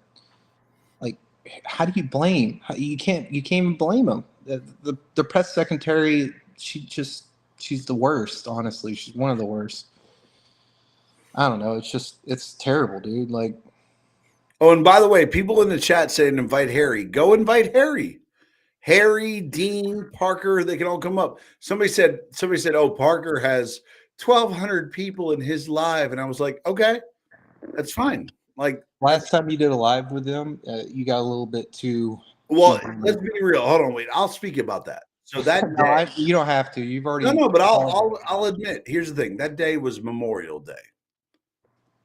like, how do you blame? You can't even blame him. The press secretary, she's the worst. Honestly, she's one of the worst. I don't know. It's terrible, dude. Like, Oh, and by the way, people in the chat saying invite Harry. Go invite Harry. Harry, Dean, Parker, they can all come up. Somebody said, oh, Parker has 1,200 people in his live. And I was like, okay, that's fine. Like, last time you did a live with them, you got a little bit too. well, let's be real. Hold on, wait. I'll speak about that. So that day, you don't have to. You've already. no, but I'll admit. Here's the thing. That day was Memorial Day.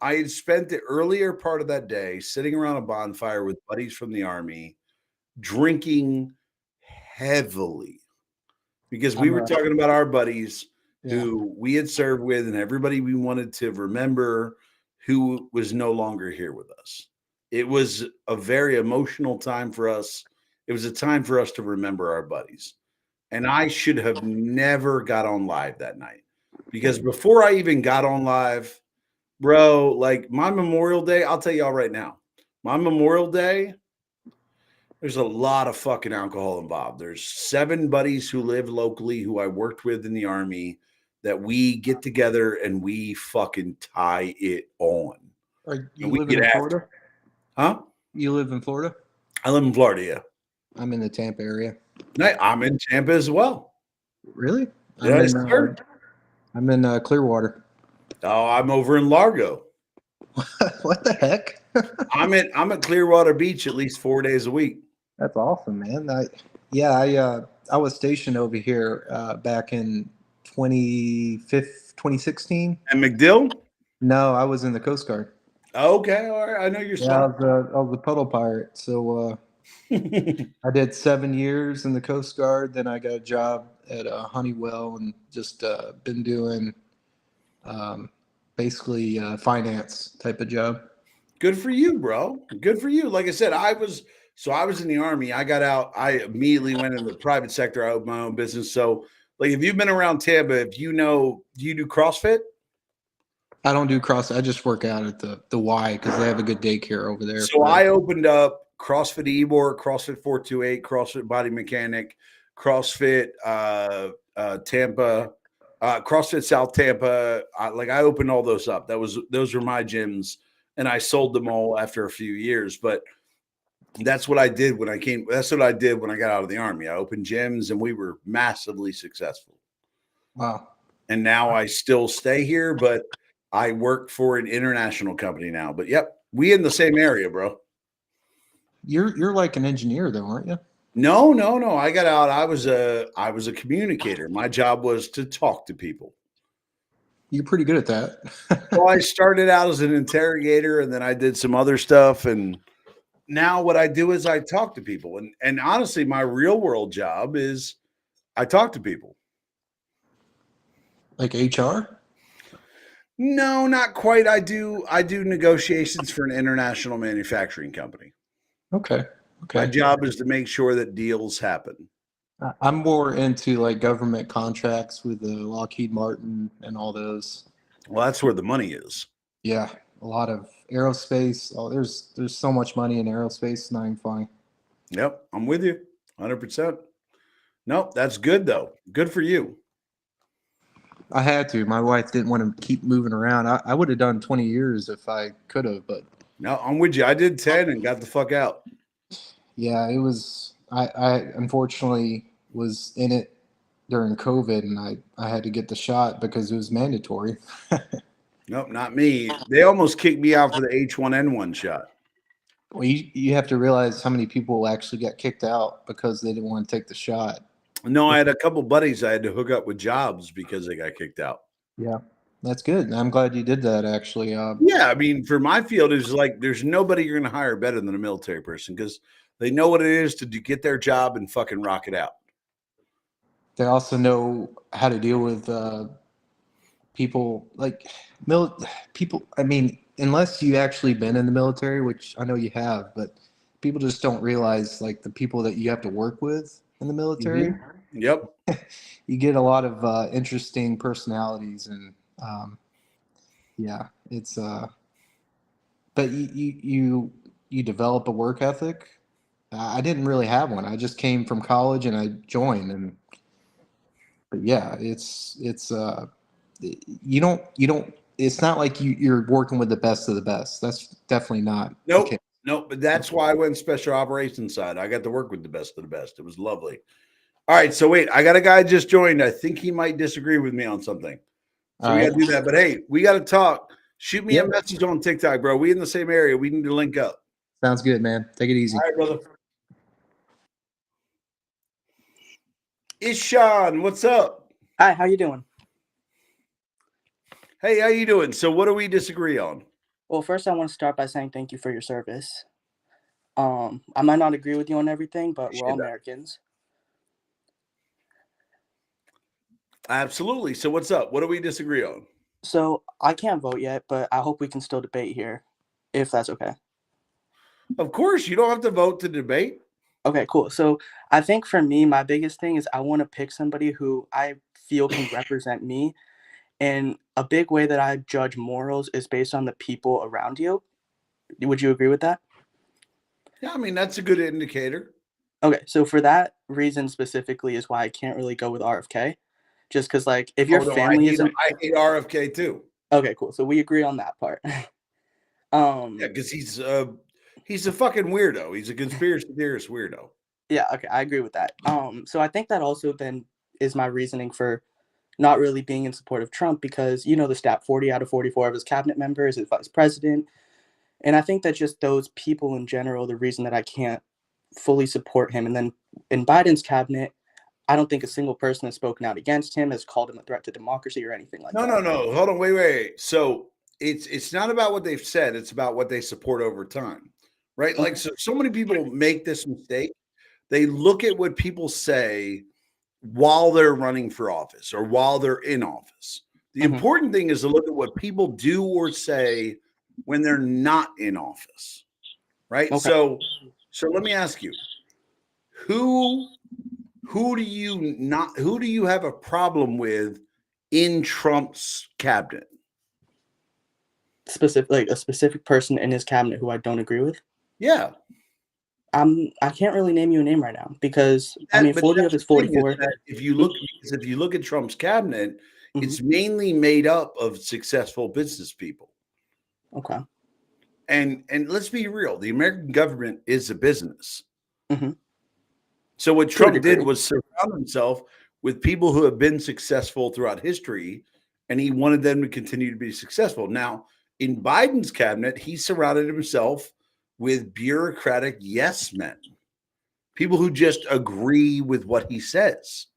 I had spent the earlier part of that day sitting around a bonfire with buddies from the Army, drinking heavily because we were talking about our buddies who we had served with and everybody we wanted to remember who was no longer here with us. It was a very emotional time for us. It was a time for us to remember our buddies. And I should have never got on live that night because before I even got on live, bro, like my Memorial Day, I'll tell y'all right now, my Memorial Day, there's a lot of fucking alcohol involved. There's 7 buddies who live locally who I worked with in the Army that we get together and we fucking tie it on. Are you living in Florida? Huh? You live in Florida? I live in Florida, yeah. I'm in the Tampa area. I'm in Tampa as well. Really? Yes, sir. I'm in Clearwater. Oh, I'm over in Largo. What the heck? I'm at Clearwater Beach at least 4 days a week. That's awesome, man. I was stationed over here back in 2016. And MacDill? No, I was in the Coast Guard. Okay, all right. I know you're smart. I was a puddle pirate. So I did 7 years in the Coast Guard. Then I got a job at Honeywell and just been doing basically finance type of job. Good for you, bro. Good for you. Like I said, I was in the Army. I got out. I immediately went into the private sector. I opened my own business. So, like, if you've been around Tampa, if you know, do you do CrossFit? I don't do CrossFit. I just work out at the Y because they have a good daycare over there. So I opened up CrossFit Ybor, CrossFit 428, CrossFit Body Mechanic, CrossFit Tampa, CrossFit South Tampa. I opened all those up. Those were my gyms. And I sold them all after a few years, but that's what I did when I came. That's what I did when I got out of the Army. I opened gyms and we were massively successful. Wow. And now I still stay here, but I work for an international company now. But yep, we in the same area, bro. You're like an engineer though, aren't you? No. I got out. I was a communicator. My job was to talk to people. You're pretty good at that. Well, I started out as an interrogator and then I did some other stuff. And now what I do is I talk to people. And honestly, my real world job is I talk to people. Like HR? No, not quite. I do negotiations for an international manufacturing company. Okay. My job is to make sure that deals happen. I'm more into like government contracts with Lockheed Martin and all those. Well, that's where the money is. Yeah, a lot of aerospace. Oh, there's so much money in aerospace. Not even funny. Yep, I'm with you, 100%. Nope, that's good though. Good for you. I had to. My wife didn't want to keep moving around. I would have done 20 years if I could have, but no, I'm with you. I did 10 and got the fuck out. Yeah, it was. I unfortunately was in it during COVID, and I had to get the shot because it was mandatory. Nope, not me. They almost kicked me out for the H1N1 shot. Well, you have to realize how many people actually got kicked out because they didn't want to take the shot. No, I had a couple buddies I had to hook up with jobs because they got kicked out. Yeah, that's good. I'm glad you did that, actually. Yeah, I mean, for my field, it's like there's nobody you're going to hire better than a military person because they know what it is to get their job and fucking rock it out. They also know how to deal with people like people. I mean, unless you actually been in the military, which I know you have, but people just don't realize like the people that you have to work with in the military. Mm-hmm. Yep. You get a lot of interesting personalities, and yeah, it's but you develop a work ethic. I didn't really have one. I just came from college and I joined, and but yeah, it's you don't. It's not like you're working with the best of the best. That's definitely not. Nope. Nope. But that's why I went special operations side. I got to work with the best of the best. It was lovely. All right. So wait, I got a guy just joined. I think he might disagree with me on something. So we got to do that. But hey, we got to talk. Shoot me a message on TikTok, bro. We in the same area. We need to link up. Sounds good, man. Take it easy. All right, brother. Ishan, what's up? Hi, how you doing? Hey, how you doing? So what do we disagree on? Well, first I want to start by saying thank you for your service. I might not agree with you on everything, but we're all Americans. Absolutely. So what's up? What do we disagree on? So I can't vote yet, but I hope we can still debate here, if that's okay. Of course, you don't have to vote to debate. Okay, cool. So I think for me, my biggest thing is I want to pick somebody who I feel can represent me. And a big way that I judge morals is based on the people around you. Would you agree with that? Yeah, I mean, that's a good indicator. Okay, so for that reason specifically is why I can't really go with RFK. Just because, like, if your family isn't... I hate RFK too. Okay, cool. So we agree on that part. Yeah, because he's a fucking weirdo. He's a conspiracy theorist weirdo. Yeah, okay, I agree with that. So I think that also then is my reasoning for not really being in support of Trump because, you know, the stat 40 out of 44 of his cabinet members is vice president. And I think that just those people in general, the reason that I can't fully support him. And then in Biden's cabinet, I don't think a single person has spoken out against him, has called him a threat to democracy or anything like that. No. Hold on. Wait. So it's not about what they've said. It's about what they support over time, right? Like, so many people make this mistake. They look at what people say while they're running for office or while they're in office. The important thing is to look at what people do or say when they're not in office, right? Okay. So let me ask you, who do you have a problem with in Trump's cabinet? Like a specific person in his cabinet who I don't agree with? Yeah. I can't really name you a name right now because I mean 40 of his 44. If you look at Trump's cabinet, it's mainly made up of successful business people. Okay. And let's be real, the American government is a business. So what Trump did was surround himself with people who have been successful throughout history, and he wanted them to continue to be successful. Now, in Biden's cabinet, he surrounded himself with bureaucratic yes men, people who just agree with what he says.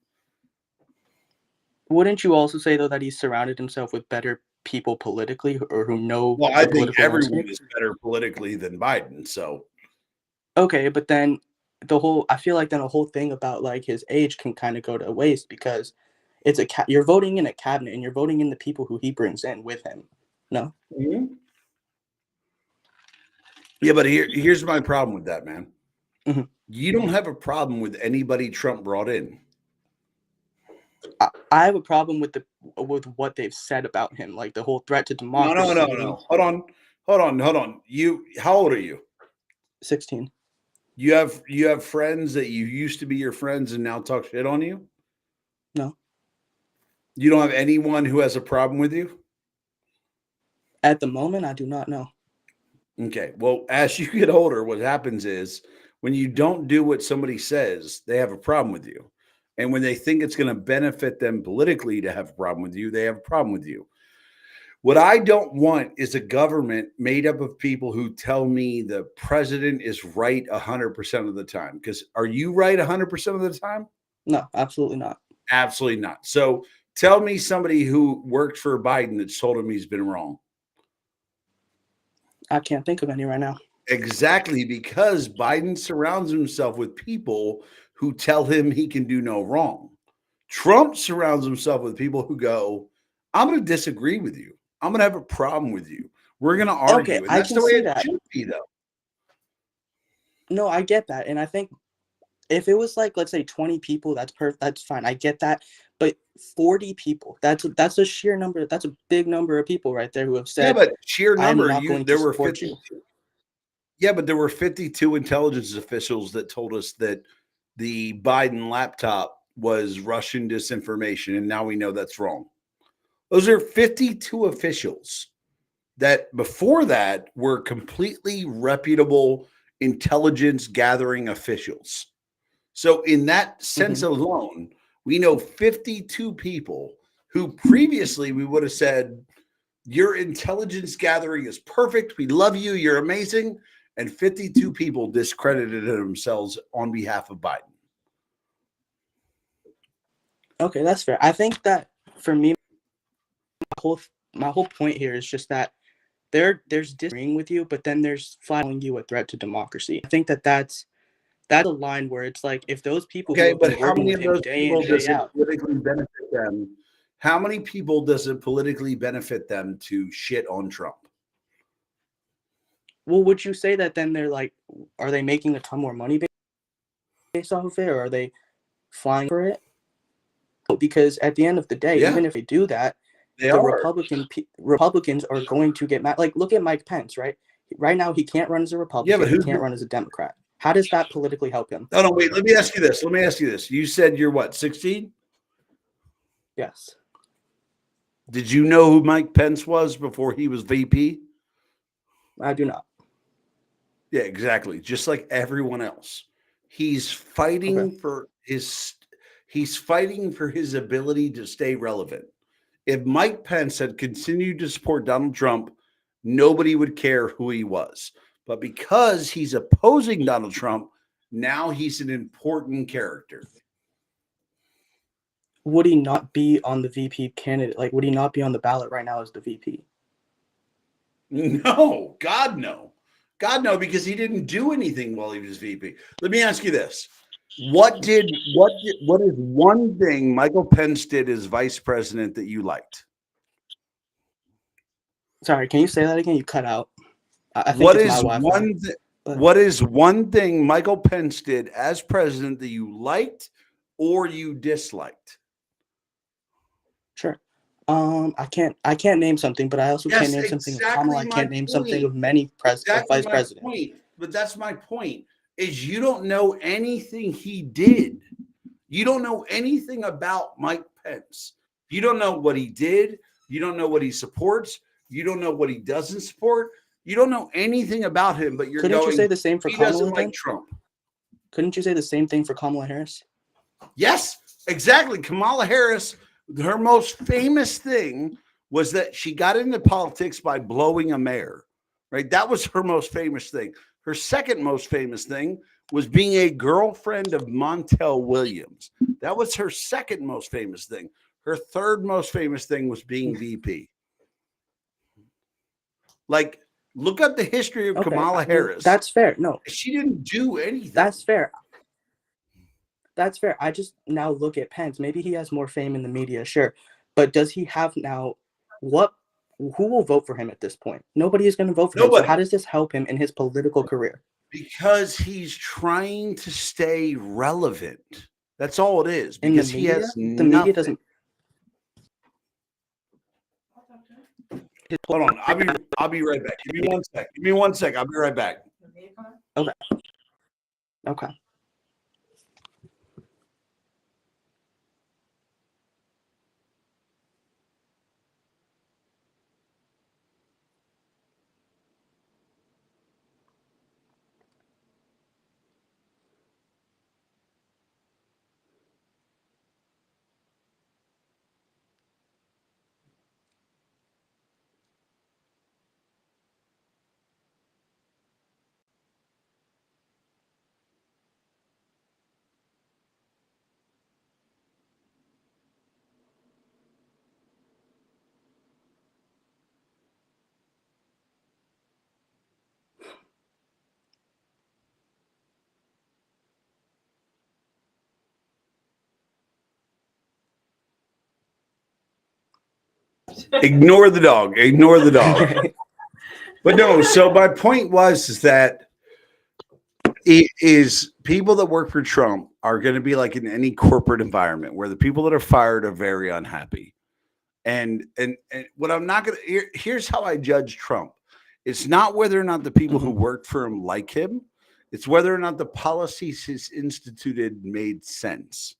Wouldn't you also say, though, that he surrounded himself with better people politically or who know? Well, I think everyone is better politically than Biden. So, okay, but then I feel like then the whole thing about like his age can kind of go to waste because it's you're voting in a cabinet and you're voting in the people who he brings in with him. No. Yeah, but here's my problem with that, man. You don't have a problem with anybody Trump brought in. I have a problem with what they've said about him, like the whole threat to democracy. No. Hold on. How old are you? 16. You have friends that you used to be your friends and now talk shit on you? No. You don't have anyone who has a problem with you? At the moment, I do not know. Okay. Well, as you get older, what happens is When you don't do what somebody says, they have a problem with you. And when they think it's going to benefit them politically to have a problem with you, they have a problem with you. What I don't want is a government made up of people who tell me the president is right 100% of the time. Because are you right 100% of the time? No, absolutely not. Absolutely not. So tell me somebody who worked for Biden that's told him he's been wrong. I can't think of any right now. Exactly, because Biden surrounds himself with people who tell him he can do no wrong. Trump surrounds himself with people who go, I'm going to disagree with you. I'm going to have a problem with you. We're going to argue. Okay, And I that's can the way see it that. should be, though. No, I get that. And I think if it was like, let's say 20 people, that's fine. I get that. But 40 people, that's a sheer number. That's a big number of people right there who have Yeah, said, but sheer I am number, not going to there were support 50. you. Yeah, but there were 52 intelligence officials that told us that the Biden laptop was Russian disinformation, and now we know that's wrong. Those are 52 officials that before that were completely reputable intelligence gathering officials. So in that sense alone, we know 52 people who previously we would have said, your intelligence gathering is perfect. We love you. You're amazing. And 52 people discredited themselves on behalf of Biden. Okay, that's fair. I think that for me, my whole point here is just that there's disagreeing with you, but then there's calling you a threat to democracy. I think that's a line where it's like, if those people who Okay, have but been how working many with of him those day in, people does day it out, politically benefit them? How many people does it politically benefit them to shit on Trump? well, would you say that then they're like, are they making a ton more money based off of it, or are they flying for it? Because at the end of the day, Yeah, even if they do that, they the are. Republicans are going to get mad. Like, look at Mike Pence, right? Right now, he can't run as a Yeah, Republican. but He who? can't run as a Democrat. How does that politically help him? Oh no, wait. Let me ask you this. You said you're what, 16? Yes. Did you know who Mike Pence was before he was VP? I do not. Yeah, exactly. Just like everyone else. He's Okay. fighting for his ability to stay relevant. If Mike Pence had continued to support Donald Trump, nobody would care who he was. But because he's opposing Donald Trump, now he's an important character. Would he not be on the VP candidate? Like, would he not be on the ballot right now as the VP? No, God no. God no, because he didn't do anything while he was VP. Let me ask you this. What is one thing Michael Pence did as vice president that you liked? Sorry, can you say that again? You cut out. I think What it's my is Wi-Fi. what is one thing Michael Pence did as president that you liked or you disliked? Sure. I can't name something, but I also can't Yes, name something of Kamala. I exactly my can't name something point. of many Exactly vice my presidents. point. But that's my point. Is you don't know anything he did. You don't know anything about Mike Pence. You don't know what he did. You don't know what he supports. You don't know what he doesn't support. You don't know anything about him, but Couldn't you say the same for he Kamala doesn't like then? Trump. Couldn't you say the same thing for Kamala Harris? Yes, exactly. Kamala Harris, her most famous thing was that she got into politics by blowing a mayor, right? That was her most famous thing. Her second most famous thing was being a girlfriend of Montel Williams. That was her second most famous thing. Her third most famous thing was being VP. Like, look at the history of Okay, Kamala I mean, Harris. that's fair. No, She didn't do anything. that's fair. That's fair. I just now look at Pence. Maybe he has more fame in the media, sure. But does he have now who will vote for him at this point? Nobody is going to vote for him. So Nobody. how does this help him in his political career? Because he's trying to stay relevant. That's all it is. In the Because he media? has The nothing. media doesn't. Hold on. I'll be right back. Give me 1 sec. Give me 1 sec. I'll be right back. Okay. Okay. Ignore the dog. Ignore the dog. Okay. But no, so my point was is that it is people that work for Trump are going to be like in any corporate environment where the people that are fired are very unhappy. And what I'm not going to here's how I judge Trump. It's not whether or not the people who Mhm. worked for him like him. It's whether or not the policies he's instituted made sense.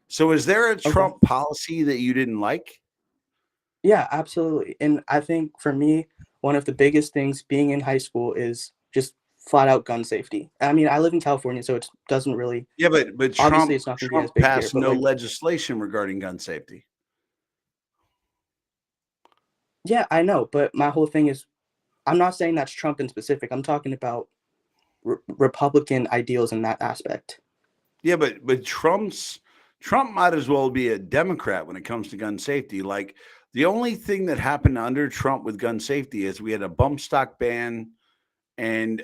So is there a Okay. Trump policy that you didn't like? Yeah, absolutely. And I think for me, one of the biggest things being in high school is just flat out gun safety. I mean, I live in California, so it doesn't really, Yeah, but obviously Trump it's not going to be as Trump big here, passed but no like, legislation regarding gun safety. yeah, I know. But my whole thing is, I'm not saying that's Trump in specific. I'm talking about Republican ideals in that aspect. Yeah, but Trump might as well be a Democrat when it comes to gun safety. Like the only thing that happened under Trump with gun safety is we had a bump stock ban and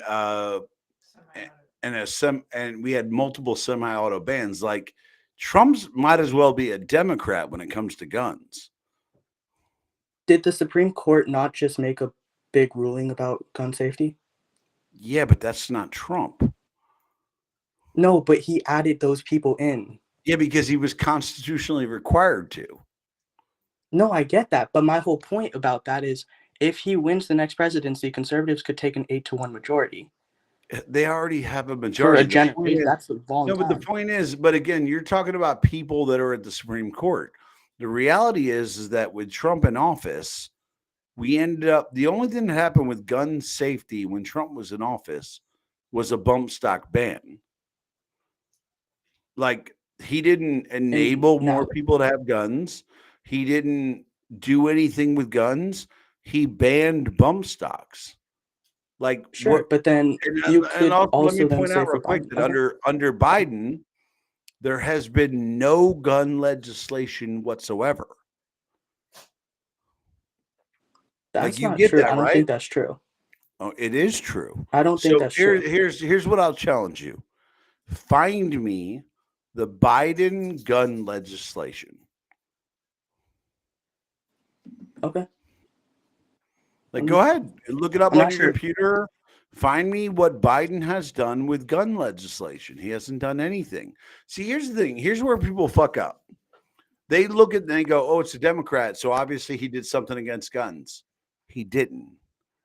and we had multiple semi-auto bans. Like Trump's might as well be a Democrat when it comes to guns. Did the Supreme Court not just make a big ruling about gun safety? Yeah, but that's not Trump. No, but he added those people in. Yeah, because he was constitutionally required to. No, I get that. But my whole point about that is if he wins the next presidency, conservatives could take an 8-1 majority. They already have a For majority. a The point generation, is, that's a long no, but the time. point is, but again, you're talking about people that are at the Supreme Court. The reality is that with Trump in office, we ended up the only thing that happened with gun safety when Trump was in office was a bump stock ban. Like he didn't And enable now, more people to have guns. He didn't do anything with guns. He banned bump stocks. Like sure, what? but then you And could also, let me also then point say out for real quick that Biden. Okay. under Biden, there has been no gun legislation whatsoever. Like That's you not get true. that, I don't right? think that's true. Oh, it is true. I don't think So that's true. here's what I'll challenge you. Find me the Biden gun legislation. Okay. Like, go ahead, look it up I'm on not your sure. computer. Find me what Biden has done with gun legislation. He hasn't done anything. See, here's the thing. Here's where people fuck up. They look at and they go, "Oh, it's a Democrat, so obviously he did something against guns." He didn't.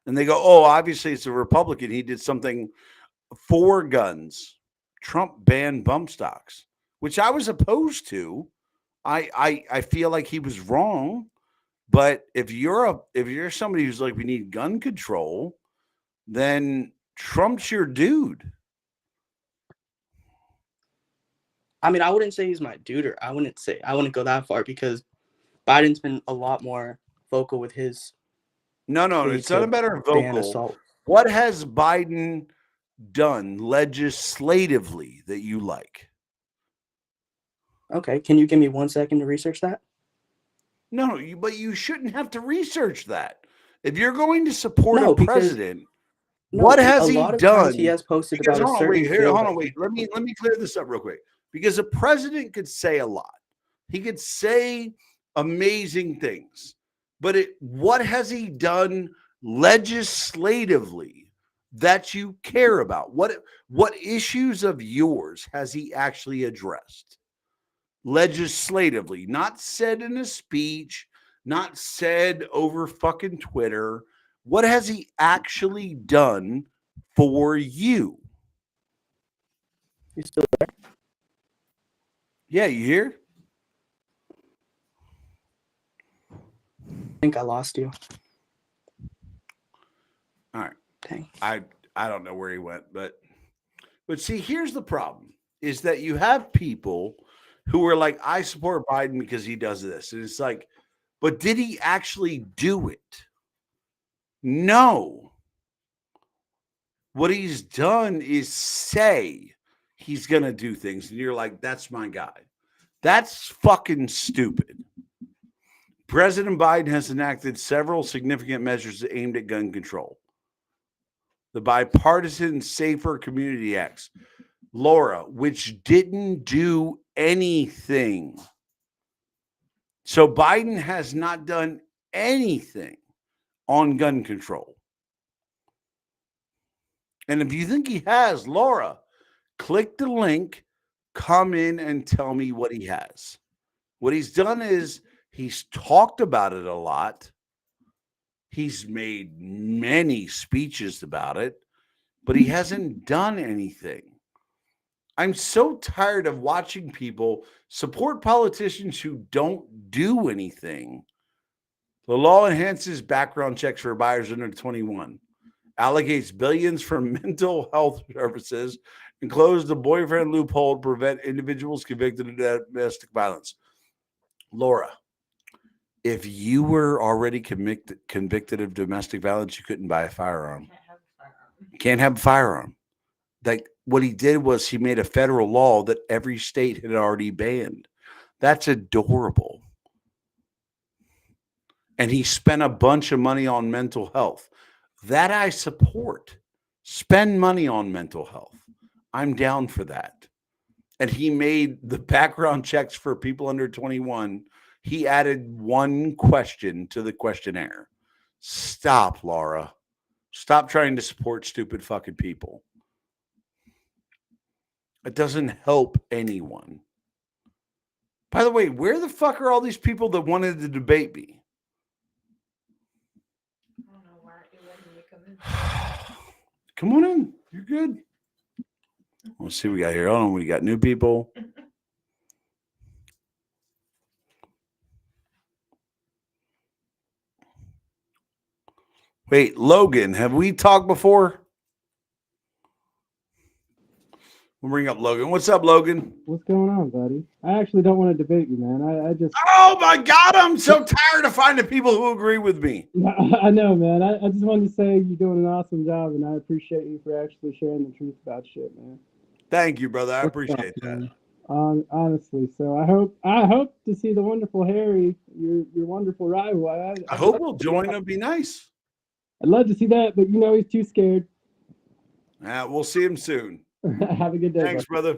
And they go, "Oh, obviously it's a Republican. He did something for guns." Trump banned bump stocks, which I was opposed to. I feel like he was wrong. But if you're somebody who's like we need gun control, then Trump's your dude. I mean, I wouldn't say he's my dude, or I wouldn't go that far because Biden's been a lot more vocal with his No, plea it's not a to matter of ban vocal. assault. What has Biden done legislatively that you like? Okay, can you give me 1 second to research that? No, but you shouldn't have to research that. If you're going to support a No, because president, no, what a has he lot of times he done? has posted Because about a certain bill hold that on, wait. Let me clear this up real quick. Because a president could say a lot. He could say amazing things. But what has he done legislatively that you care about? What issues of yours has he actually addressed? Legislatively, not said in a speech, not said over fucking Twitter. What has he actually done for you? you still there? Yeah, you hear? I think I lost you. All right. Dang. I don't know where he went, but see, here's the problem is that you have people who are like, I support Biden because he does this. And it's like, but did he actually do it? No. What he's done is say he's going to do things. And you're like, that's my guy. That's fucking stupid. President Biden has enacted several significant measures aimed at gun control. The Bipartisan Safer Community Acts, Laura, which didn't do anything. So Biden has not done anything on gun control. And if you think he has, Laura, click the link, come in and tell me what he has. What he's done is he's talked about it a lot. He's made many speeches about it, but he hasn't done anything. I'm so tired of watching people support politicians who don't do anything. The law enhances background checks for buyers under 21, allocates billions for mental health services, and closed the boyfriend loophole to prevent individuals convicted of domestic violence. Laura, if you were already convicted of domestic violence, you couldn't buy a firearm. You can't have a firearm. Like, what he did was he made a federal law that every state had already banned. That's adorable. And he spent a bunch of money on mental health. That I support. Spend money on mental health. I'm down for that. And he made the background checks for people under 21. He added one question to the questionnaire. Stop, Laura. Stop trying to support stupid fucking people. It doesn't help anyone. By the way, where the fuck are all these people that wanted to debate me? I don't know why you're letting me come in. Come on in. You're good. Let's see what we got here. Oh, we got new people. Wait, Logan, have we talked before? We'll bring up Logan. What's up, Logan? What's going on, buddy? I actually don't want to debate you, man. I just. Oh my God, I'm so tired of finding people who agree with me. I know, man. I just wanted to say you're doing an awesome job, and I appreciate you for actually sharing the truth about shit, man. Thank you, brother. I appreciate that. Honestly, so I hope to see the wonderful Harry, your wonderful rival. I hope we'll join. It'd be nice. I'd love to see that, but he's too scared. We'll see him soon. Have a good day. Thanks, brother.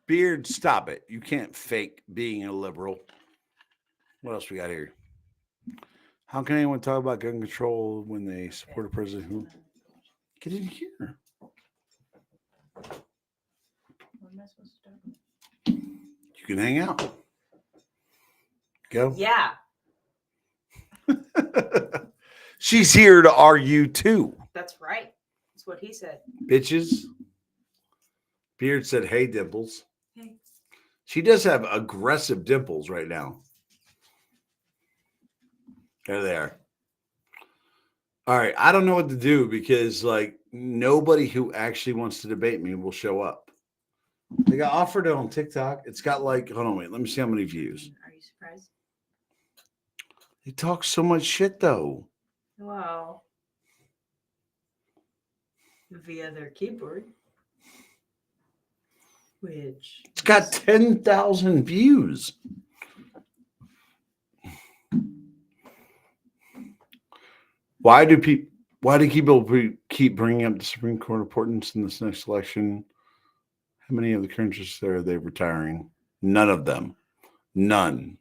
Beard, stop it. You can't fake being a liberal. What else we got here? How can anyone talk about gun control when they support a president who... Get in here. You can hang out. Go. Yeah. She's here to argue too. That's right. That's what he said. Bitches. Beard said, hey, Dimples. Hey. She does have aggressive dimples right now. There they are. All right. I don't know what to do because, like, nobody who actually wants to debate me will show up. They got offered it on TikTok. It's got like, hold on, wait. Let me see how many views. Are you surprised? They talk so much shit, though. Well, via their keyboard, which it's got 10,000 views. Why do people keep bringing up the Supreme Court importance in this next election? How many of the current justices are they retiring? None of them. None.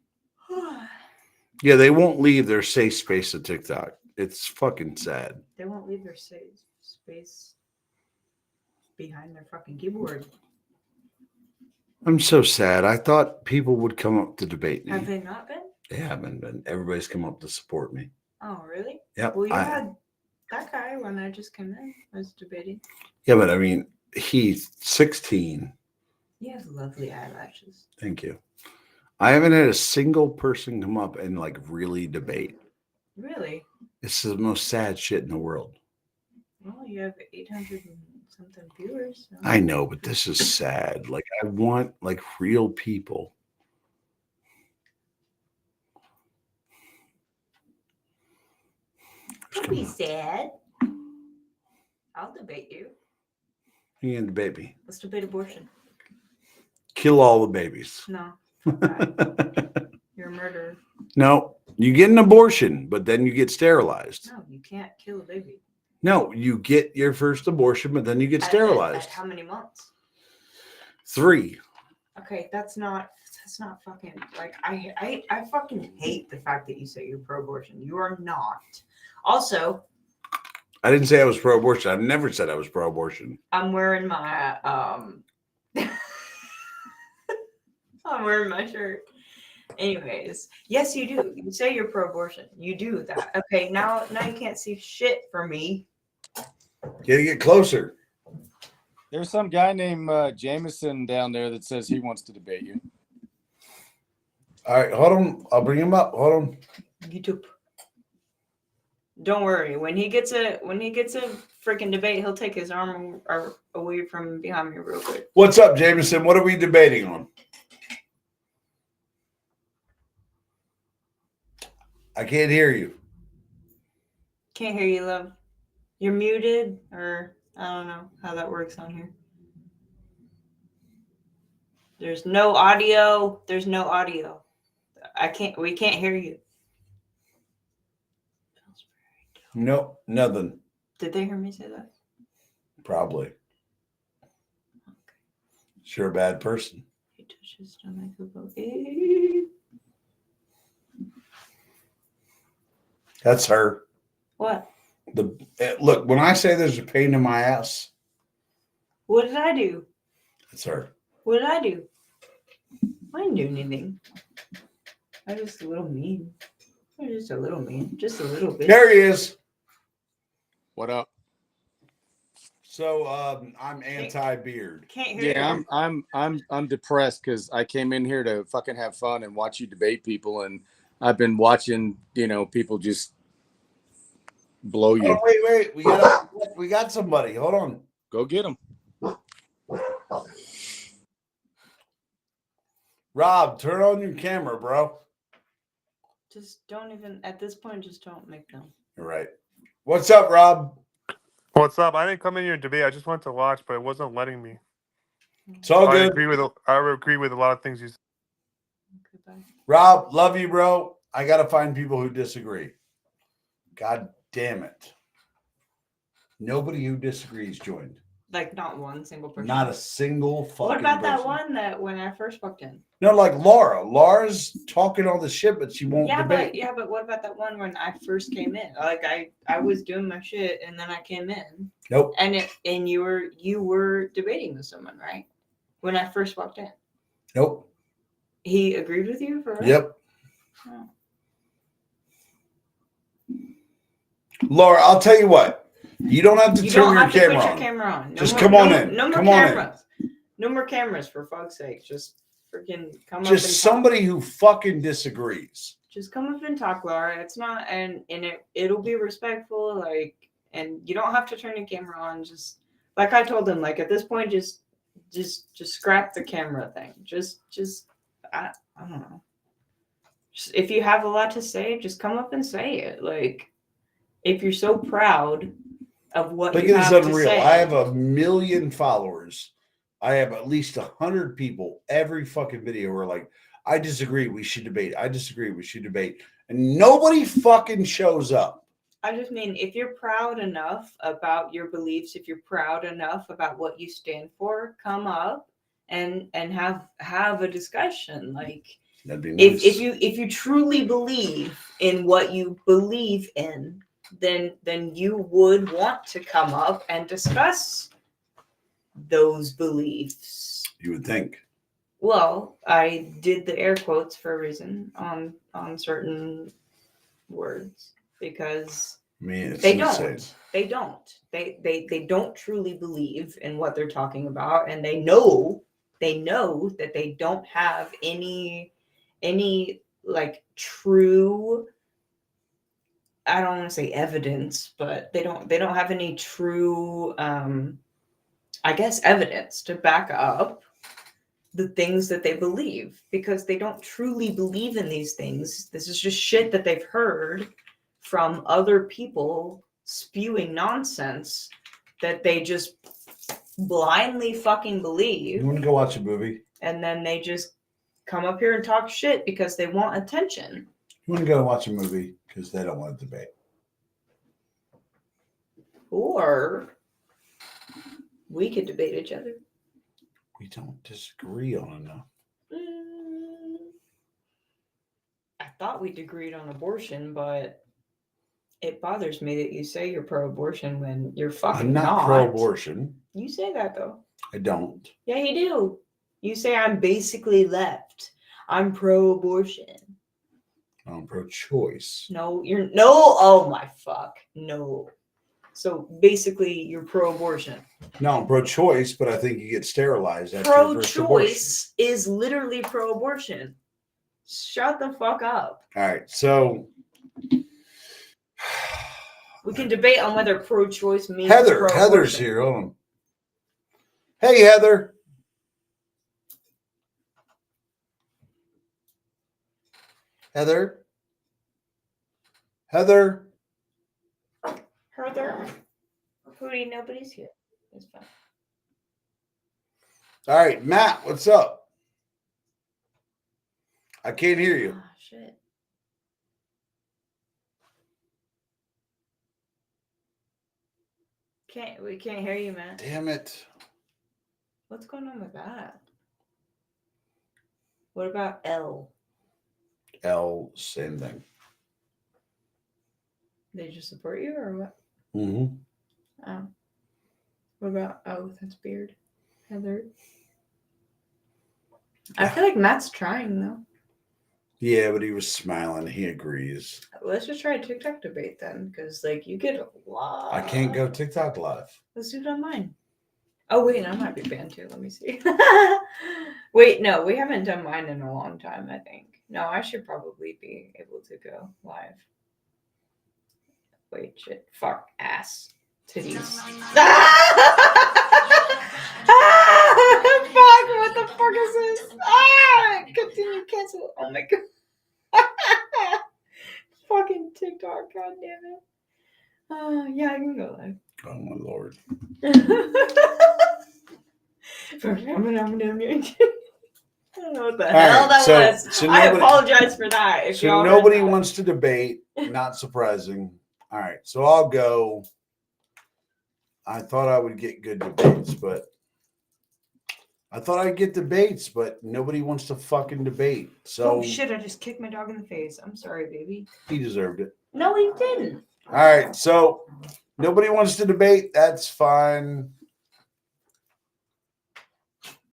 Yeah, they won't leave their safe space at TikTok. It's fucking sad. They won't leave their safe space behind their fucking keyboard. I'm so sad. I thought people would come up to debate me. Have they not been? They haven't been. Everybody's come up to support me. Oh, really? Yep. Well, you had that guy when I just came in. I was debating. Yeah, but I mean, he's 16. He has lovely eyelashes. Thank you. I haven't had a single person come up and like really debate. Really? This is the most sad shit in the world. Well, you have 800 and something viewers. So. I know, but this is sad. Like, I want like real people. Don't be sad. I'll debate you. You can debate me. Let's debate abortion. Kill all the babies. No. You're a murderer. No, you get an abortion, but then you get sterilized. No, you can't kill a baby. No, you get your first abortion, but then you get sterilized. At how many months? 3. Okay, that's not fucking like I fucking hate the fact that you say you're pro-abortion. You are not. Also, I didn't say I was pro-abortion. I never said I was pro-abortion. I'm wearing my I'm wearing my shirt. Anyways, yes, you do. You say you're pro-abortion. You do that. Okay, now you can't see shit for me. Gotta get closer. There's some guy named Jameson down there that says he wants to debate you. All right, hold on. I'll bring him up. Hold on. YouTube. Don't worry. When he gets a freaking debate, he'll take his arm away from behind me real quick. What's up, Jameson? What are we debating on? I can't hear you. Can't hear you, love. You're muted, or I don't know how that works on here. There's no audio. There's no audio. We can't hear you. Nope, nothing. Did they hear me say that? Probably. Okay. Sure, a bad person. He touched his stomach about That's her. What? Look, when I say there's a pain in my ass, what did I do? That's her. What did I do? I didn't do anything. I was just a little mean. I was just a little mean. Just a little bit. There he is. What up? So I'm anti-beard. Can't hear you. I'm depressed because I came in here to fucking have fun and watch you debate people, and I've been watching, people just blow you. Oh, wait. We got somebody. Hold on. Go get him. Rob, turn on your camera, bro. Just don't even, at this point, just don't make them. You're right. What's up, Rob? What's up? I didn't come in your debate. I just wanted to watch, but it wasn't letting me. It's all I good. agree with a lot of things you said. Okay, bye. Rob, love you, bro. I got to find people who disagree. God damn it. Nobody who disagrees joined. Like, not one single person. Not a single fucking What about that person. one that when I first walked in? No, like Laura. Laura's talking all the shit, but she won't debate. But what about that one when I first came in? Like I was doing my shit and then I came in. Nope. And you were debating with someone, right? When I first walked in. Nope. He agreed with you for real? Yep. Oh. Laura, I'll tell you what. You don't have to turn your camera on. No just more, come on in. No more come cameras. No more cameras, for fuck's sake. Just freaking come up and Just somebody who fucking disagrees. Just come up and talk, Laura. It's not, and it'll be respectful, like, and you don't have to turn your camera on. Just like I told him, like at this point, just scrap the camera thing. I don't know. Just, if you have a lot to say, just come up and say it. Like, if you're so proud of what Look you at have this to unreal. say. I have 1 million followers. I have at least 100 people every fucking video where like, I disagree, we should debate. I disagree, we should debate. And nobody fucking shows up. I just mean, if you're proud enough about your beliefs, if you're proud enough about what you stand for, come up and have a discussion. Like, that'd be nice. if you truly believe in what you believe in, then you would want to come up and discuss those beliefs. You would think. Well, I did the air quotes for a reason on certain words because they don't truly believe in what they're talking about, and they know that they don't have any like true, I don't want to say evidence, but they don't have any true I guess evidence to back up the things that they believe, because they don't truly believe in these things. This is just shit that they've heard from other people spewing nonsense that they just blindly fucking believe. You want to go watch a movie? And then they just come up here and talk shit because they want attention. You want to go watch a movie because they don't want to debate. Or we could debate each other. We don't disagree on enough. I thought we agreed on abortion, but it bothers me that you say you're pro-abortion when you're fucking I'm not pro-abortion. You say that though. I don't. Yeah, you do. You say I'm basically left. I'm pro-abortion. I'm pro-choice. No, you're no. Oh my fuck, no. So basically, you're pro-abortion. No, I'm pro-choice, but I think you get sterilized after your first abortion. Pro-choice is literally pro-abortion. Shut the fuck up. All right, so we can debate on whether pro-choice means Heather's here. Hold on. Hey, Heather. Heather. Hootie, nobody's here. It's fine. All right, Matt, what's up? I can't hear you. Oh, shit. We can't hear you, Matt. Damn it. What's going on with that? What about L? L, same thing. They just support you or what? Mm-hmm. Oh. What about that's weird. Heather. I feel like Matt's trying though. Yeah, but he was smiling. He agrees. Let's just try a TikTok debate then, because like you get a lot. I can't go TikTok live. Let's do it on mine. Oh wait, I might be banned too. Let me see. Wait, no, we haven't done mine in a long time, I think. No, I should probably be able to go live. Wait, shit. Fuck. Ass. Titties. Fuck, what the fuck is this? Continue cancel. Oh my god. Fucking TikTok, god damn it. Yeah, I can go live. Oh my lord. I don't know what the hell that was. So I apologize for that. If so nobody wants to debate. Not surprising. All right, so I'll go. I thought I would get good debates, but nobody wants to fucking debate. So oh shit! I just kicked my dog in the face. I'm sorry, baby. He deserved it. No, he didn't. All right, so nobody wants to debate. That's fine.